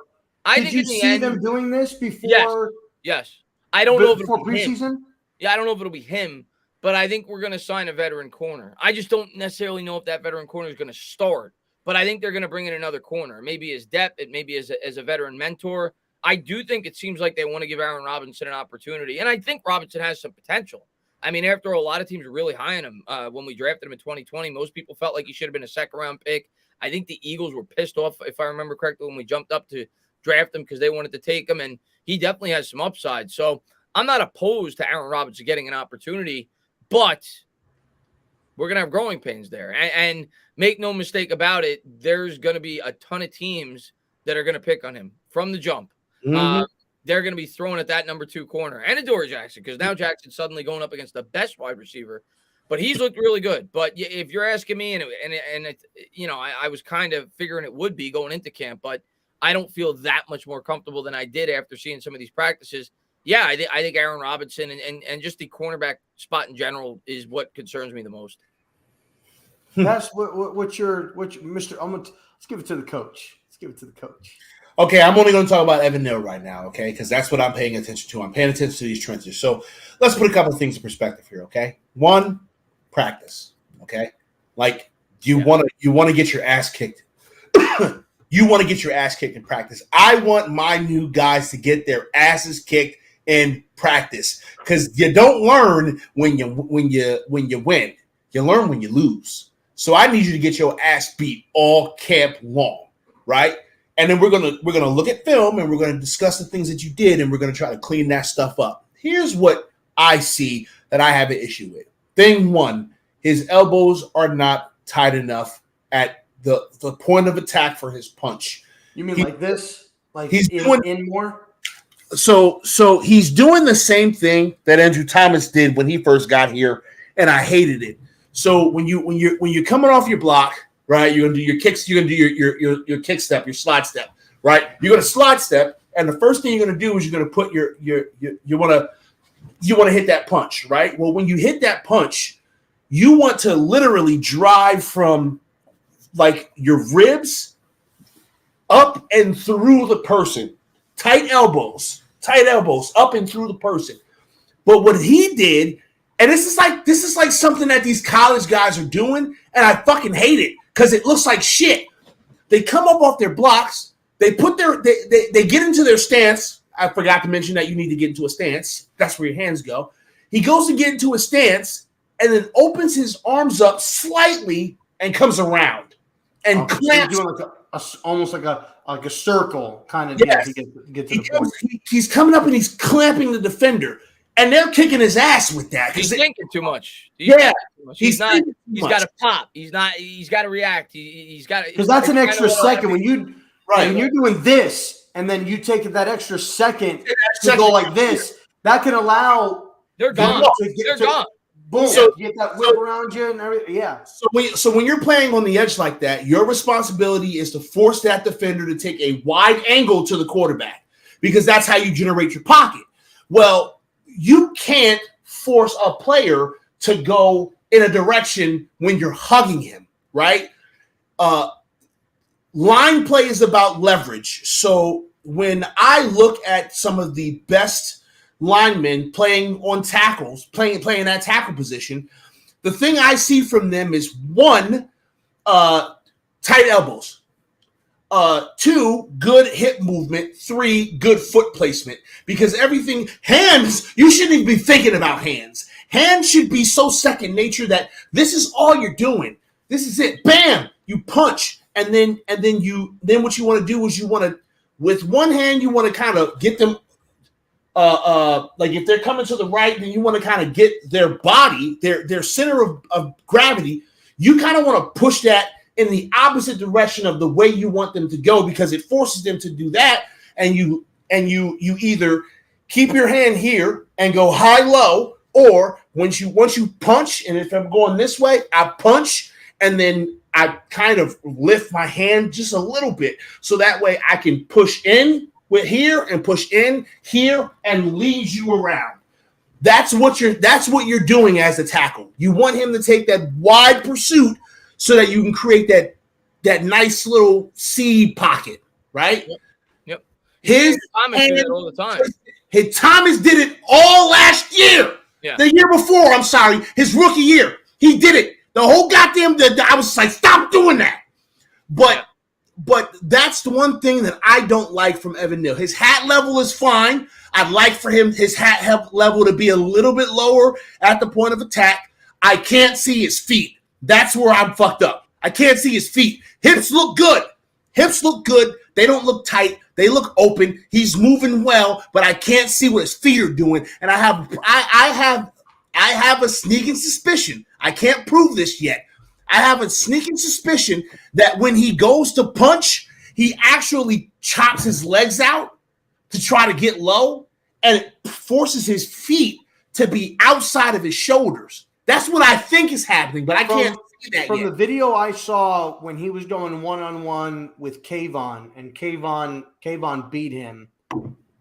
did you see them doing this before? Yes. I don't know if before it'll be preseason. Him. Yeah, I don't know if it'll be him, but I think we're going to sign a veteran corner. I just don't necessarily know if that veteran corner is going to start, but I think they're going to bring in another corner, maybe as depth, maybe as a veteran mentor. I do think it seems like they want to give Aaron Robinson an opportunity, and I think Robinson has some potential. I mean, after a lot of teams were really high on him when we drafted him in 2020, most people felt like he should have been a second-round pick. I think the Eagles were pissed off, if I remember correctly, when we jumped up to draft him because they wanted to take him, and he definitely has some upside. So I'm not opposed to Aaron Robinson getting an opportunity, but we're going to have growing pains there. And make no mistake about it, there's going to be a ton of teams that are going to pick on him from the jump. Mm-hmm. They're going to be throwing at that number 2 corner and Adoree Jackson, because now Jackson's suddenly going up against the best wide receiver, but he's looked really good. But if you're asking me, I was kind of figuring it would be going into camp, but I don't feel that much more comfortable than I did after seeing some of these practices. Yeah, I think Aaron Robinson and just the cornerback spot in general is what concerns me the most. That's what's your Mr. Let's give it to the coach. Okay, I'm only going to talk about Evan Neal right now, okay, because that's what I'm paying attention to. I'm paying attention to these trenches. So let's put a couple of things in perspective here, okay? 1, practice, okay? Like you want to get your ass kicked. You want to get your ass kicked in practice. I want my new guys to get their asses kicked in practice, because you don't learn when you win. You learn when you lose. So I need you to get your ass beat all camp long, right? And then we're gonna look at film and we're gonna discuss the things that you did, and we're gonna try to clean that stuff up. Here's what I see that I have an issue with. Thing 1, his elbows are not tight enough at the point of attack for his punch. You mean like this? Like he's in more? So he's doing the same thing that Andrew Thomas did when he first got here, and I hated it. So when you're coming off your block, right, you're gonna do your kicks, you're gonna do your kick step, your slide step, right? You're gonna slide step, and the first thing you're gonna do is you're gonna put you wanna hit that punch, right? Well, when you hit that punch, you want to literally drive from like your ribs up and through the person. Tight elbows, up and through the person. But what he did, and this is like something that these college guys are doing, and I fucking hate it because it looks like shit. They come up off their blocks, they get into their stance. I forgot to mention that you need to get into a stance. That's where your hands go. He goes to get into a stance and then opens his arms up slightly and comes around and clamps. So doing almost like a circle kind of yes. deal to get to the point. He's coming up and he's clamping the defender, and they're kicking his ass with that. He's thinking too much. He's got to pop. He's got to react. He's got to, because that's an extra second when you're doing this, and then you take that extra second to go like this. That can allow they're gone. They're gone. Boom! So, get that whip around you and everything. Yeah. So when you're playing on the edge like that, your responsibility is to force that defender to take a wide angle to the quarterback, because that's how you generate your pocket. Well, you can't force a player to go in a direction when you're hugging him, right? Line play is about leverage. So when I look at some of the best linemen playing on tackles, playing that tackle position, the thing I see from them is 1, tight elbows, 2, good hip movement, 3, good foot placement, because everything, hands, you shouldn't even be thinking about hands. Hands should be so second nature that this is all you're doing. This is it. Bam! You punch, and then what you want to do is you want to, with one hand, you want to kind of get them. Like if they're coming to the right, then you want to kind of get their body, their center of gravity. You kind of want to push that in the opposite direction of the way you want them to go, because it forces them to do that. And you either keep your hand here and go high-low, or once you punch, and if I'm going this way, I punch, and then I kind of lift my hand just a little bit, so that way I can push in with here and push in here and lead you around. That's what you're doing as a tackle. You want him to take that wide pursuit so that you can create that nice little seed pocket, right? Yep. Thomas did it all the time. Thomas did it all last year. Yeah. The year before, I'm sorry, his rookie year. He did it. The whole goddamn I was like, stop doing that. But that's the one thing that I don't like from Evan Neal. His hat level is fine. I'd like for his hat level to be a little bit lower at the point of attack. I can't see his feet. That's where I'm fucked up. I can't see his feet. Hips look good. They don't look tight. They look open. He's moving well, but I can't see what his feet are doing. And I have a sneaking suspicion. I can't prove this yet. I have a sneaking suspicion that when he goes to punch, he actually chops his legs out to try to get low, and it forces his feet to be outside of his shoulders. That's what I think is happening, but I can't see that from yet. The video I saw when he was going one-on-one with Kayvon, and Kayvon beat him,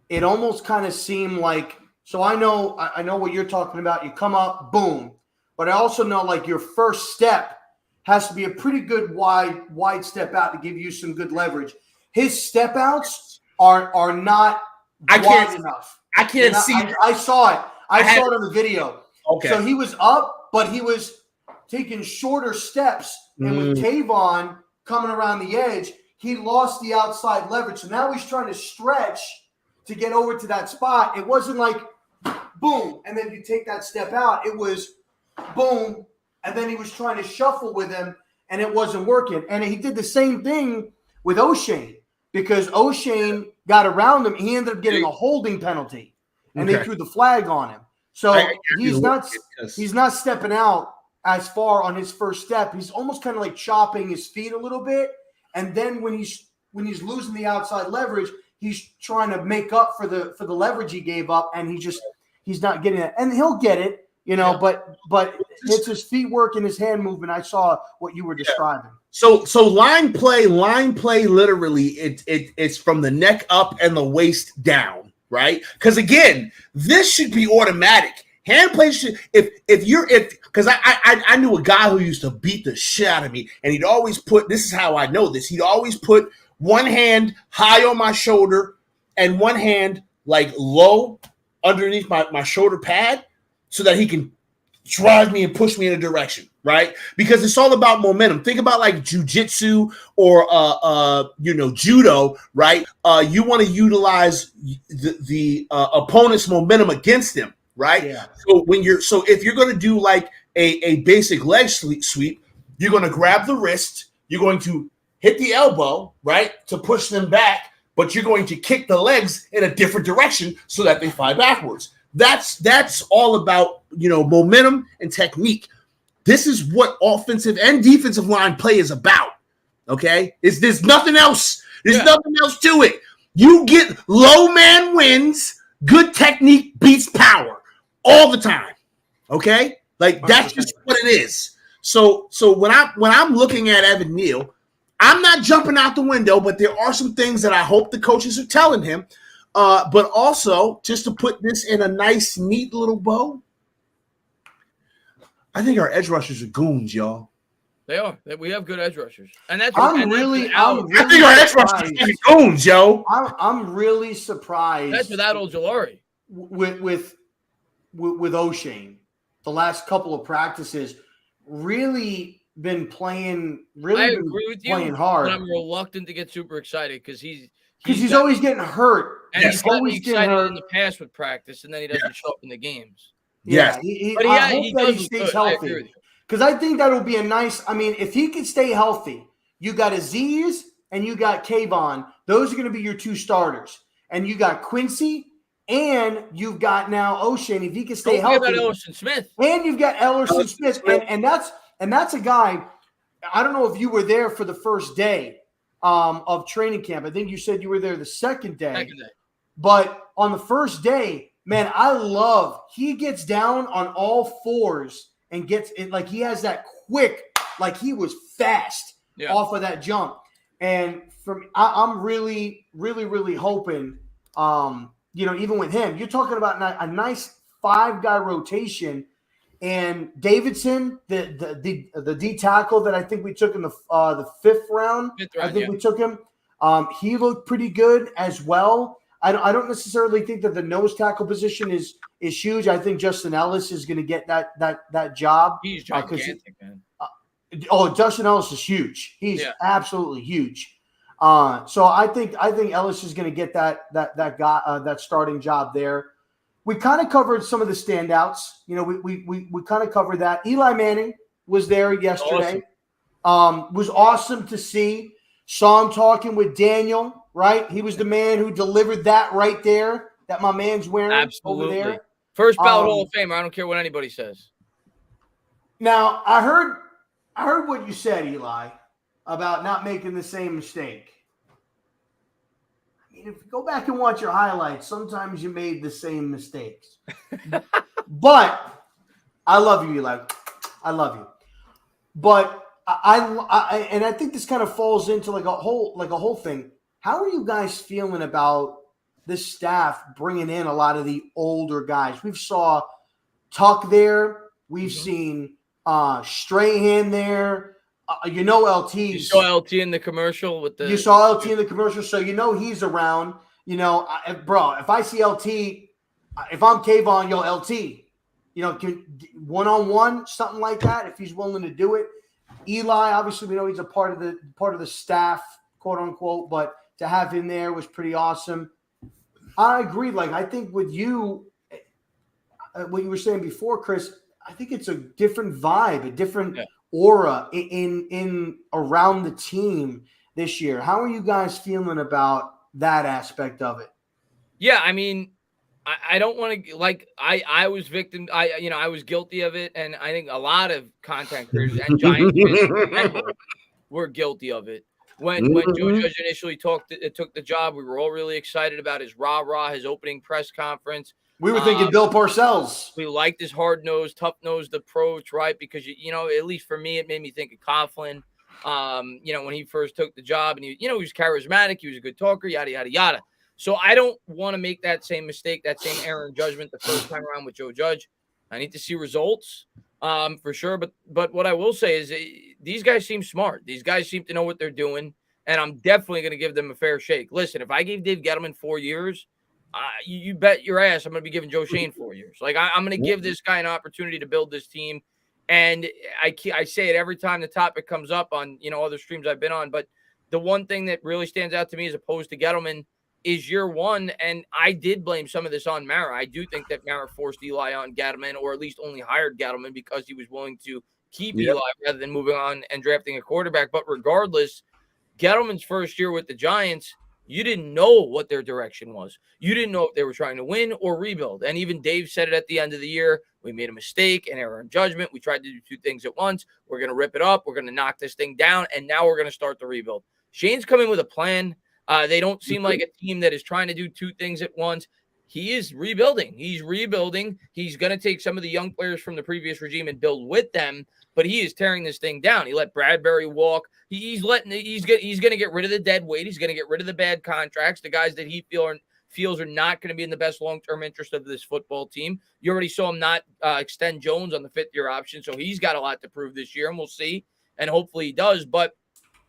it almost kind of seemed like, so I know what you're talking about. You come up, boom. But I also know, like, your first step has to be a pretty good wide step out to give you some good leverage. His step outs are not wide enough. I can't see. I saw it. I saw it on the video. Okay. So he was up, but he was taking shorter steps. And with Kayvon coming around the edge, he lost the outside leverage. So now he's trying to stretch to get over to that spot. It wasn't like boom, and then you take that step out. It was boom, and then he was trying to shuffle with him, and it wasn't working. And he did the same thing with O'Shane, because O'Shane got around him. He ended up getting a holding penalty, and they threw the flag on him. So he's not stepping out as far on his first step. He's almost kind of like chopping his feet a little bit, and then when he's losing the outside leverage, he's trying to make up for the leverage he gave up, and he's not getting it. And he'll get it, but it's his feet work and his hand movement. I saw what you were describing. So line play literally it's from the neck up and the waist down, right? Because again, this should be automatic. Hand play should because I knew a guy who used to beat the shit out of me, and he'd always put, this is how I know this, he'd always put one hand high on my shoulder and one hand like low underneath my shoulder pad so that he can drive me and push me in a direction, right? Because it's all about momentum. Think about like jiu-jitsu or judo, right? You want to utilize the opponent's momentum against him, right? Yeah. So if you're going to do like a basic leg sweep, you're going to grab the wrist, you're going to hit the elbow, right, to push them back, but you're going to kick the legs in a different direction so that they fly backwards. That's all about, momentum and technique. This is what offensive and defensive line play is about. Okay? There's nothing else. There's nothing else to it. You get low man wins, good technique beats power all the time. Okay? Like that's just what it is. So when I'm looking at Evan Neal, I'm not jumping out the window, but there are some things that I hope the coaches are telling him. But also, just to put this in a nice, neat little bow, I think our edge rushers are goons, y'all. They are. We have good edge rushers, and that's. I think our edge rushers are goons, yo. I'm really surprised. That's without Ojulari. With O'Shane, the last couple of practices, really been playing. Really, I agree with you. Playing hard. But I'm reluctant to get super excited because he's always getting hurt. And he's always excited in the past with practice, and then he doesn't show up in the games. Yeah, I hope that he stays healthy. Because I think that'll be a nice – I mean, if he can stay healthy, you got Aziz and you got Kayvon. Those are going to be your two starters. And you got Quincy and you've got now O'Shane. If he can stay healthy. You've got Ellerson Smith. And you've got Ellerson Smith. And that's a guy – I don't know if you were there for the first day of training camp. I think you said you were there the second day. But on the first day, man, he gets down on all fours and gets it like he has that quick, like he was fast off of that jump. And I'm really, really, really hoping, even with him, you're talking about a nice 5-guy rotation. And Davidson, the D tackle that I think we took in the 5th round, we took him. He looked pretty good as well. I don't necessarily think that the nose tackle position is huge. I think Justin Ellis is going to get that job. He's gigantic, man. Justin Ellis is huge. He's absolutely huge. So I think Ellis is going to get that starting job there. We kind of covered some of the standouts. We kind of covered that. Eli Manning was there yesterday. Awesome. Was awesome to see. Saw him talking with Daniel, right? He was the man who delivered that right there that my man's wearing over there. First ballot Hall of Famer. I don't care what anybody says. Now, I heard what you said, Eli, about not making the same mistake. I mean, if you go back and watch your highlights, sometimes you made the same mistakes. But I love you, Eli. I love you. But I think this kind of falls into like a whole thing. How are you guys feeling about this staff bringing in a lot of the older guys? We've saw Tuck there. We've seen Strahan there. LT. You saw LT in the commercial You saw LT in the commercial, so he's around. If I see LT, if I'm Kayvon, LT. Can one-on-one, something like that, if he's willing to do it. Eli, obviously, we know he's a part of the staff, quote unquote, but to have him there was pretty awesome. I agree. Like, I think with you, what you were saying before, Chris, I think it's a different vibe, a different aura in around the team this year. How are you guys feeling about that aspect of it? Yeah, I mean, I don't want to I was victim. I was guilty of it, and I think a lot of content creators and Giants fans were guilty of it. When Joe Judge initially took the job, we were all really excited about his his opening press conference. We were thinking Bill Parcells. We liked his hard-nosed, tough-nosed approach, right? Because at least for me, it made me think of Coughlin. When he first took the job, and he was charismatic, he was a good talker, yada yada yada. So I don't want to make that same mistake, that same error in judgment the first time around with Joe Judge. I need to see results for sure. But what I will say is these guys seem smart. These guys seem to know what they're doing. and I'm definitely going to give them a fair shake. Listen, if I gave Dave Gettleman 4 years, you bet your ass I'm going to be giving Joe Shane 4 years. Like, I'm going to give this guy an opportunity to build this team. And I say it every time the topic comes up on, other streams I've been on. But the one thing that really stands out to me as opposed to Gettleman is year one. And I did blame some of this on Mara. I do think that Mara forced Eli on Gettleman, or at least only hired Gettleman because he was willing to keep Eli rather than moving on and drafting a quarterback. But regardless, Gettleman's first year with the Giants, you didn't know what their direction was. You didn't know if they were trying to win or rebuild. And even Dave said it at the end of the year. We made a mistake, an error in judgment. We tried to do two things at once. We're going to rip it up. We're going to knock this thing down. And now we're going to start the rebuild. Shane's coming with a plan. They don't seem like a team that is trying to do two things at once. He is rebuilding. He's rebuilding. He's going to take some of the young players from the previous regime and build with them. But he is tearing this thing down. He let Bradbury walk. He's going to get rid of the dead weight. He's going to get rid of the bad contracts, the guys that he feels are not going to be in the best long-term interest of this football team. You already saw him not extend Jones on the fifth-year option, so he's got a lot to prove this year, and we'll see. And hopefully he does. But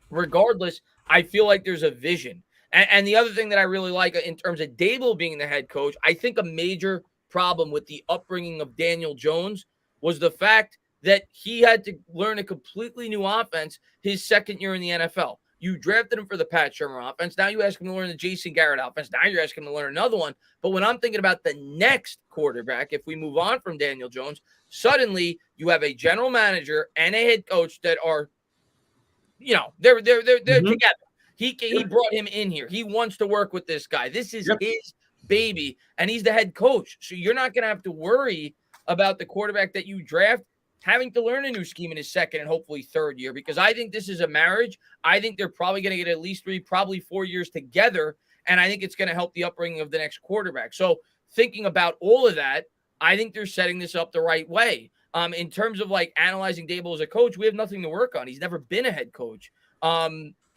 regardless, I feel like there's a vision. And the other thing that I really like in terms of Dable being the head coach, I think a major problem with the upbringing of Daniel Jones was the fact that he had to learn a completely new offense his second year in the NFL. You drafted him for the Pat Shurmur offense. Now you ask him to learn the Jason Garrett offense. Now you're asking him to learn another one. But when I'm thinking about the next quarterback, if we move on from Daniel Jones, suddenly you have a general manager and a head coach that are, they're together. He brought him in here. He wants to work with this guy. This is his baby, and he's the head coach. So you're not going to have to worry about the quarterback that you draft having to learn a new scheme in his second and hopefully third year, because I think this is a marriage. I think they're probably going to get at least 3, probably 4 years together, and I think it's going to help the upbringing of the next quarterback. So thinking about all of that, I think they're setting this up the right way. In terms of like analyzing Dable as a coach, we have nothing to work on. He's never been a head coach.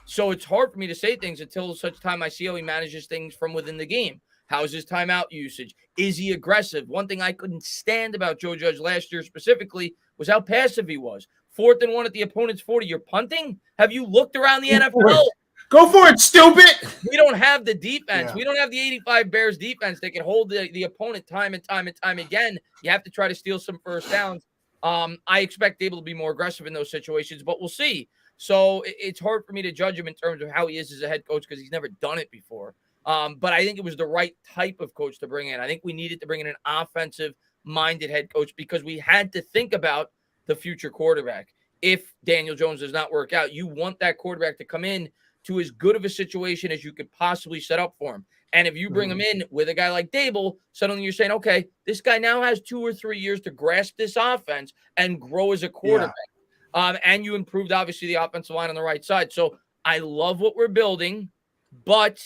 So it's hard for me to say things until such time I see how he manages things from within the game. How's his timeout usage? Is he aggressive? One thing I couldn't stand about Joe Judge last year specifically was how passive he was. 4th and 1 at the opponent's 40. You're punting? Have you looked around the NFL? Go for it, stupid. We don't have the defense. Yeah. We don't have the 85 Bears defense that can hold the opponent time and time and time again. You have to try to steal some first downs. I expect Dable to be more aggressive in those situations, but we'll see. So it's hard for me to judge him in terms of how he is as a head coach because he's never done it before. But I think it was the right type of coach to bring in. I think we needed to bring in an offensive-minded head coach because we had to think about the future quarterback. If Daniel Jones does not work out, you want that quarterback to come in to as good of a situation as you could possibly set up for him. And if you bring him in with a guy like Dable, suddenly you're saying, okay, this guy now has 2 or 3 years to grasp this offense and grow as a quarterback. Yeah. And you improved, obviously, the offensive line on the right side. So I love what we're building, but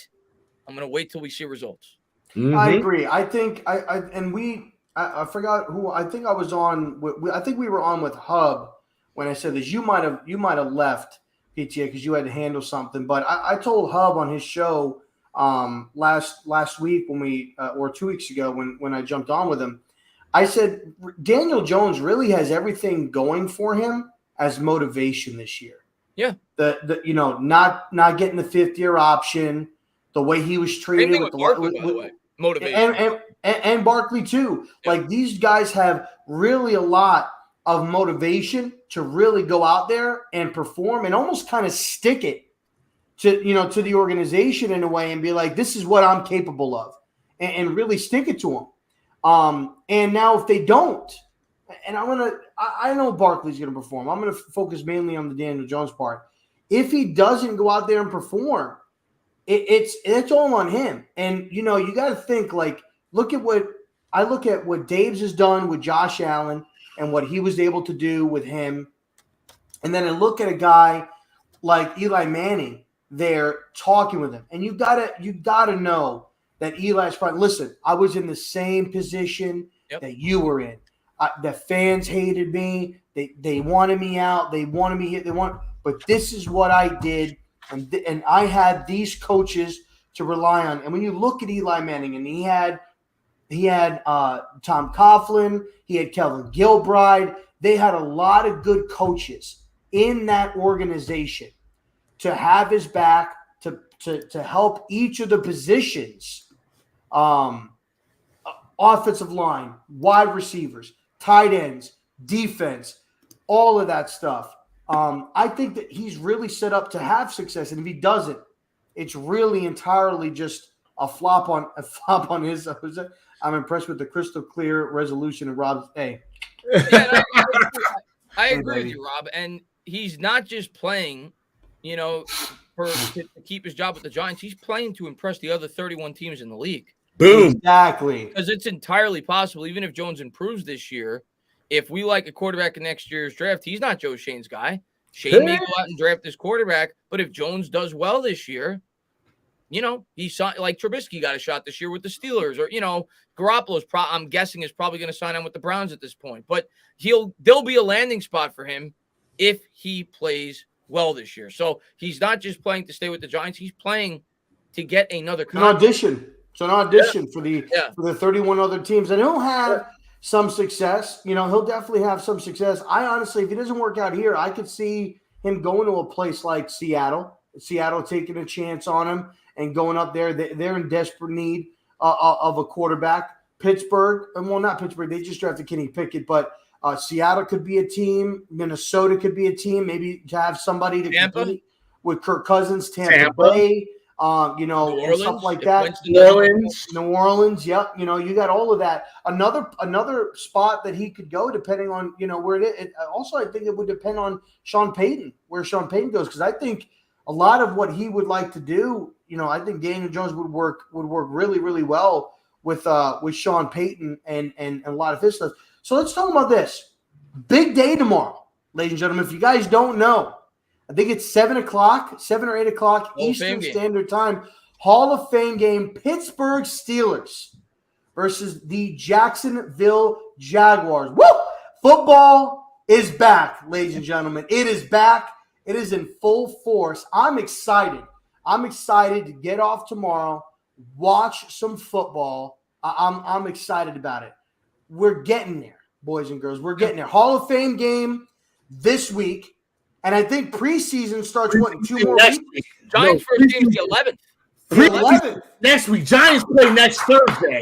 I'm going to wait till we see results. Mm-hmm. I agree. I think I forgot who. I think I was on. I think we were on with Hub when I said this. You might have left PTA because you had to handle something. But I told Hub on his show last week when we or 2 weeks ago when I jumped on with him. I said Daniel Jones really has everything going for him as motivation this year. Yeah. The not getting the 5th-year option, the way he was treated with Barkley, by the way. Motivation. And Barkley too. Yeah. Like these guys have really a lot of motivation to really go out there and perform and almost kind of stick it to the organization in a way and be like, this is what I'm capable of, and really stick it to them. And now if they don't, and I know Barkley's going to perform. I'm going to focus mainly on the Daniel Jones part. If he doesn't go out there and perform, it's all on him. And you got to think like, look at what Dave's has done with Josh Allen and what he was able to do with him. And then I look at a guy like Eli Manning there talking with him. And you gotta know that Eli's probably, listen, I was in the same position that you were in. The fans hated me. They wanted me out. They wanted me here. But this is what I did. And I had these coaches to rely on. And when you look at Eli Manning, and he had Tom Coughlin, he had Kelvin Gilbride. They had a lot of good coaches in that organization to have his back to help each of the positions, offensive line, wide receivers, tight ends, defense, all of that stuff. I think that he's really set up to have success, and if he doesn't, it's really entirely just a flop on his. I'm impressed with the crystal clear resolution of Rob's. Hey, yeah, I agree with you, Rob. And he's not just playing, to keep his job with the Giants. He's playing to impress the other 31 teams in the league. Boom. Exactly. Because it's entirely possible, even if Jones improves this year, if we like a quarterback in next year's draft, he's not Joe Shane's guy. Shane may go out and draft this quarterback, but if Jones does well this year, he saw like Trubisky got a shot this year with the Steelers, or Garoppolo's I'm guessing is probably going to sign on with the Browns at this point. But there'll be a landing spot for him if he plays well this year. So he's not just playing to stay with the Giants; he's playing to get another contract. It's an audition for the 31 other teams, and he'll have some success. He'll definitely have some success. I honestly, if he doesn't work out here, I could see him going to a place like Seattle taking a chance on him and going up there. They're in desperate need of a quarterback. Pittsburgh, not Pittsburgh, they just drafted Kenny Pickett, but Seattle could be a team. Minnesota could be a team. Maybe to have somebody to compete with Kirk Cousins, Tampa Bay. And stuff like that. New Orleans, yep. You got all of that. Another spot that he could go, depending on where it is. Also, I think it would depend on Sean Payton, where Sean Payton goes, because I think a lot of what he would like to do, I think Daniel Jones would work really, really well with Sean Payton and a lot of his stuff. So let's talk about this big day tomorrow, ladies and gentlemen. If you guys don't know, I think it's 7 or 8 o'clock Eastern Standard Time. Hall of Fame game, Pittsburgh Steelers versus the Jacksonville Jaguars. Woo! Football is back, ladies and gentlemen. It is back. It is in full force. I'm excited. I'm excited to get off tomorrow, watch some football. I'm excited about it. We're getting there, boys and girls. We're getting there. Hall of Fame game this week. And I think preseason starts, in 2 more weeks? Giants first game is the 11th. The 11th. Next week. Giants play next Thursday.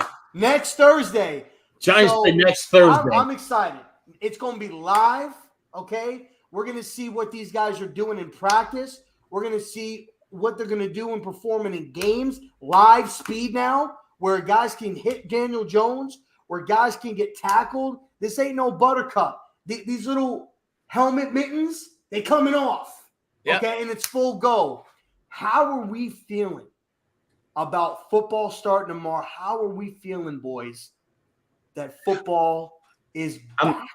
Giants play next Thursday. I'm excited. It's going to be live, okay? We're going to see what these guys are doing in practice. We're going to see what they're going to do in performing in games. Live speed now, where guys can hit Daniel Jones, where guys can get tackled. This ain't no buttercup. These little helmet mittens, they coming off, okay, and it's full go. How are we feeling about football starting tomorrow? How are we feeling, boys, that football is back?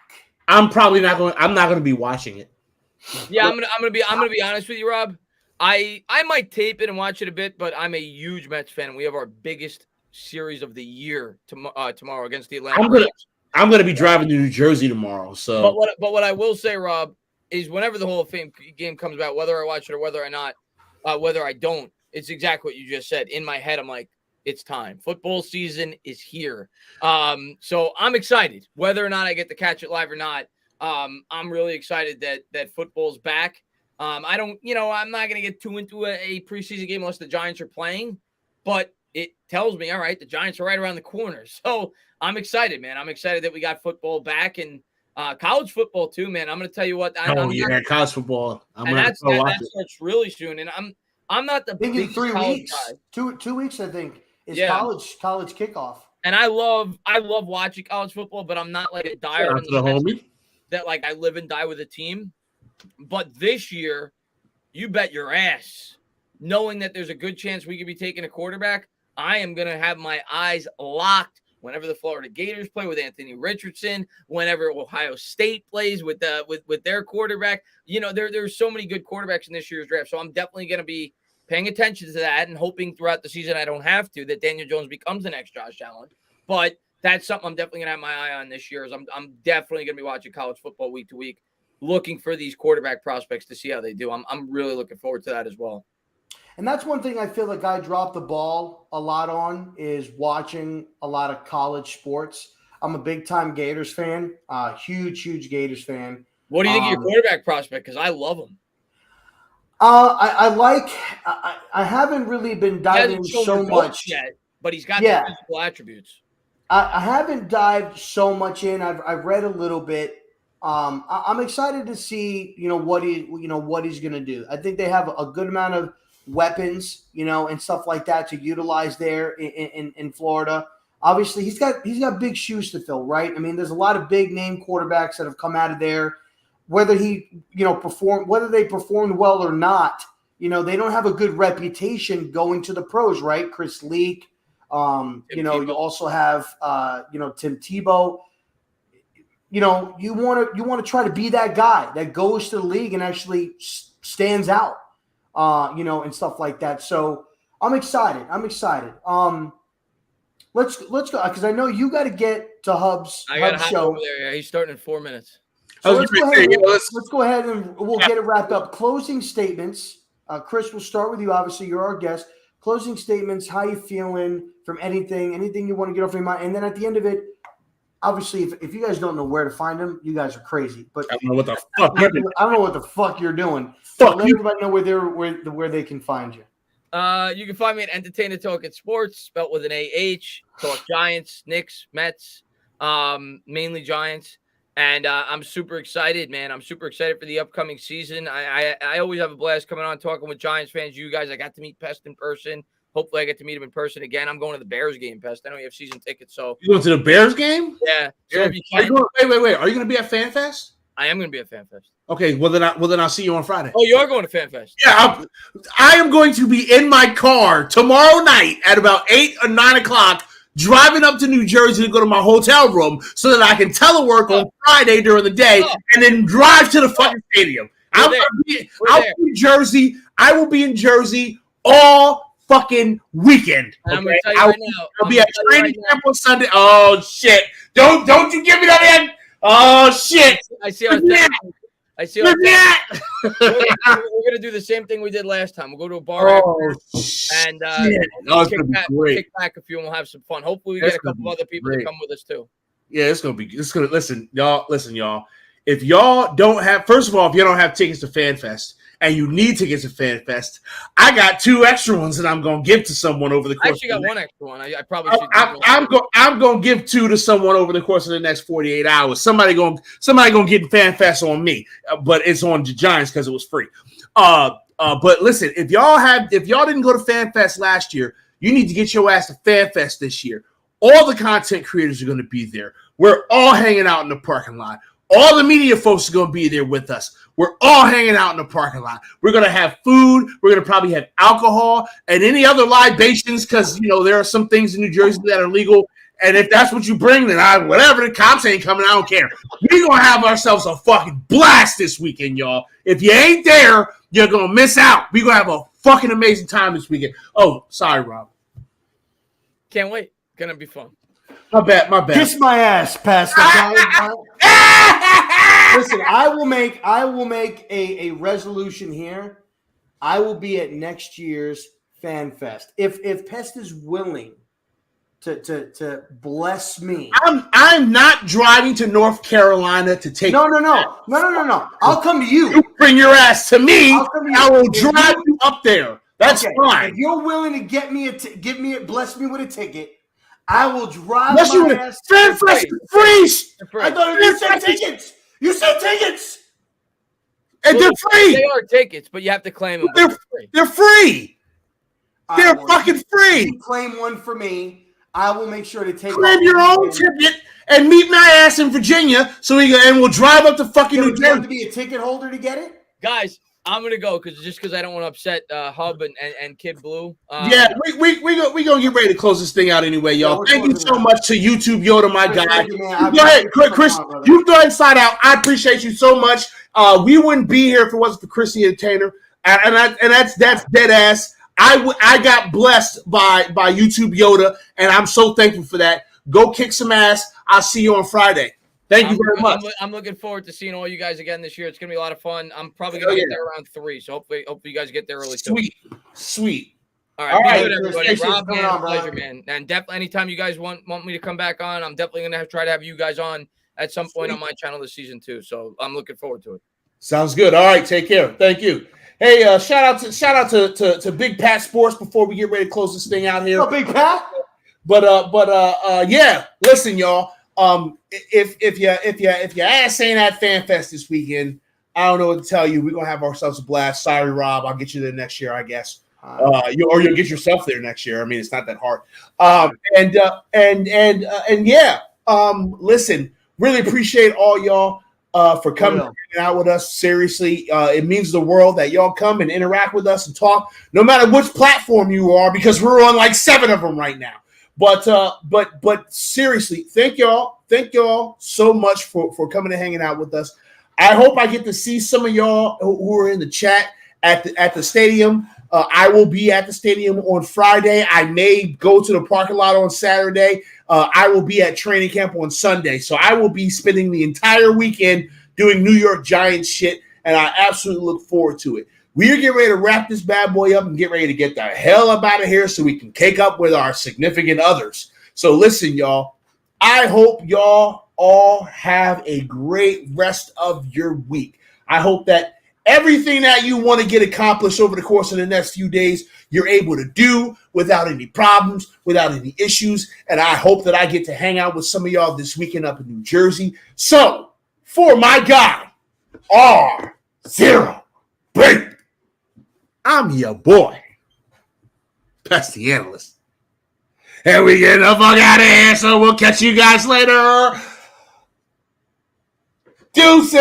I'm probably not going. I'm not going to be watching it. Yeah, I'm gonna be honest with you, Rob. I might tape it and watch it a bit, but I'm a huge Mets fan, and we have our biggest series of the year tomorrow against the Atlanta Braves. I'm going to be driving to New Jersey tomorrow. So, but what I will say, Rob, is whenever the Hall of Fame game comes about, whether I watch it or whether I don't, it's exactly what you just said. In my head, I'm like, it's time. Football season is here. So I'm excited, whether or not I get to catch it live or not. I'm really excited that football's back. I'm not going to get too into a preseason game unless the Giants are playing, but it tells me, all right, the Giants are right around the corner. So I'm excited, man. I'm excited that we got football back and college football too, man. I'm going to tell you what. College football. That starts really soon, and I'm not the biggest 3 weeks, guy. 2 weeks, I think, is college kickoff. And I love watching college football, but I'm not like a diehard that like I live and die with a team. But this year, you bet your ass, knowing that there's a good chance we could be taking a quarterback, I am going to have my eyes locked whenever the Florida Gators play with Anthony Richardson, whenever Ohio State plays with their quarterback. There's so many good quarterbacks in this year's draft. So I'm definitely going to be paying attention to that and hoping throughout the season I don't have to, that Daniel Jones becomes the next Josh Allen. But that's something I'm definitely going to have my eye on this year. Is I'm definitely going to be watching college football week to week, looking for these quarterback prospects to see how they do. I'm really looking forward to that as well. And that's one thing I feel like I dropped the ball a lot on, is watching a lot of college sports. I'm a big-time Gators fan, huge Gators fan. What do you think of your quarterback prospect? Because I love him. I haven't really been diving so much yet, but he's got the physical attributes. I haven't dived so much in. I've read a little bit. I'm excited to see what he's going to do. I think they have a good amount of weapons, and stuff like that to utilize there in Florida. Obviously, he's got big shoes to fill, right? I mean, there's a lot of big name quarterbacks that have come out of there. Whether whether they performed well or not, they don't have a good reputation going to the pros, right? Chris Leak, you also have Tim Tebow. You want to try to be that guy that goes to the league and actually stands out, and stuff like that. So I'm excited. Let's go because I know you got to get to Hub's show. Over there. Yeah, he's starting in 4 minutes. So let's go ahead and we'll get it wrapped up. Closing statements. Chris, we'll start with you. Obviously, you're our guest. Closing statements. How you feeling from anything you want to get off your mind, and then at the end of it. Obviously, if you guys don't know where to find him, you guys are crazy. But I don't know what the fuck. I don't know what the fuck you're doing. Let everybody know where they can find you. You can find me at Entertainer Talk at Sports, spelled with an AH. Talk Giants, Knicks, Mets, mainly Giants. And I'm super excited, man. I'm super excited for the upcoming season. I always have a blast coming on talking with Giants fans. You guys, I got to meet Pest in person. Hopefully, I get to meet him in person again. I'm going to the Bears game, Pest. I know you have season tickets, so you going to the Bears game? Yeah. So wait. Are you going to be at FanFest? I am going to be at FanFest. Okay. Well, then I'll see you on Friday. Oh, you are going to FanFest? Yeah. I am going to be in my car tomorrow night at about 8 or 9 o'clock, driving up to New Jersey to go to my hotel room so that I can telework on Friday during the day and then drive to the fucking stadium. I'll be in Jersey. I will be in Jersey all fucking weekend. Okay? I'm gonna tell you right now. I'll be at training camp on Sunday. Oh shit! Don't you give me that in. Oh shit! I see. We're gonna do the same thing we did last time. We'll go to a bar and kick back a few, and we'll have some fun. Hopefully, we get a couple other people to come with us too. Yeah, it's gonna listen, y'all. If y'all don't have, first of all, if you don't have tickets to FanFest. And you need tickets to FanFest. I got 2 extra ones that I'm going to give to someone over the course. I actually got 1 extra one. I probably should. I'm going to give 2 to someone over the course of the next 48 hours. Somebody going to get FanFest on me, but it's on the Giants because it was free. But listen, if y'all didn't go to FanFest last year, you need to get your ass to FanFest this year. All the content creators are going to be there. We're all hanging out in the parking lot. All the media folks are going to be there with us. We're all hanging out in the parking lot. We're going to have food. We're going to probably have alcohol and any other libations because, there are some things in New Jersey that are legal. And if that's what you bring, then whatever, the cops ain't coming. I don't care. We're going to have ourselves a fucking blast this weekend, y'all. If you ain't there, you're going to miss out. We're going to have a fucking amazing time this weekend. Oh, sorry, Rob. Can't wait. Going to be fun. My bad. Kiss my ass, Pastor. Listen, I will make a resolution here. I will be at next year's FanFest. If Pest is willing to bless me. I'm not driving to North Carolina to take. No. I'll come to you. You bring your ass to me. I will drive you up there. That's fine. If you're willing to bless me with a ticket, I will drive my ass. FanFest is free. I thought you said tickets. You said tickets. And they're free. They are tickets, but you have to claim them. They're free. They're fucking free. If you claim one for me, I will make sure to take. Claim your own ticket and meet my ass in Virginia, and we'll drive up to fucking New Jersey. You have to be a ticket holder to get it, guys. I'm gonna go because I don't want to upset Hub and Kid Blue. We gonna get ready to close this thing out anyway, y'all. Thank you so much to YouTube Yoda, my guy. Go ahead, Chris. You go ahead and slide out. I appreciate you so much. We wouldn't be here if it wasn't for Chris the Entertainer, and that's dead ass. I got blessed by YouTube Yoda, and I'm so thankful for that. Go kick some ass. I'll see you on Friday. Thank you very much. I'm looking forward to seeing all you guys again this year. It's going to be a lot of fun. I'm probably going to get there around 3, so hopefully you guys get there early. Sweet. All right, good, everybody. Rob, man, pleasure, man. And definitely, anytime you guys want me to come back on, I'm definitely going to try to have you guys on at some point on my channel this season too. So I'm looking forward to it. Sounds good. All right, take care. Thank you. Hey, shout out to Big Pat Sports before we get ready to close this thing out here. Oh, Big Pat. But yeah. Listen, y'all. If your ass ain't at FanFest this weekend, I don't know what to tell you. We're gonna have ourselves a blast. Sorry, Rob. I'll get you there next year, I guess. You'll get yourself there next year. I mean, it's not that hard. And yeah. Listen, really appreciate all y'all for coming and hanging out with us. Seriously, it means the world that y'all come and interact with us and talk, no matter which platform you are, because we're on like 7 of them right now. But seriously, thank y'all so much for coming and hanging out with us. I hope I get to see some of y'all who are in the chat at the stadium. I will be at the stadium on Friday. I may go to the parking lot on Saturday. I will be at training camp on Sunday. So I will be spending the entire weekend doing New York Giants shit, and I absolutely look forward to it. We're getting ready to wrap this bad boy up and get ready to get the hell up out of here so we can cake up with our significant others. So listen, y'all, I hope y'all all have a great rest of your week. I hope that everything that you want to get accomplished over the course of the next few days, you're able to do without any problems, without any issues. And I hope that I get to hang out with some of y'all this weekend up in New Jersey. So, for my guy, RZeroB, I'm your boy, Pest the Analyst. And we get the fuck out of here, so we'll catch you guys later. Deuces!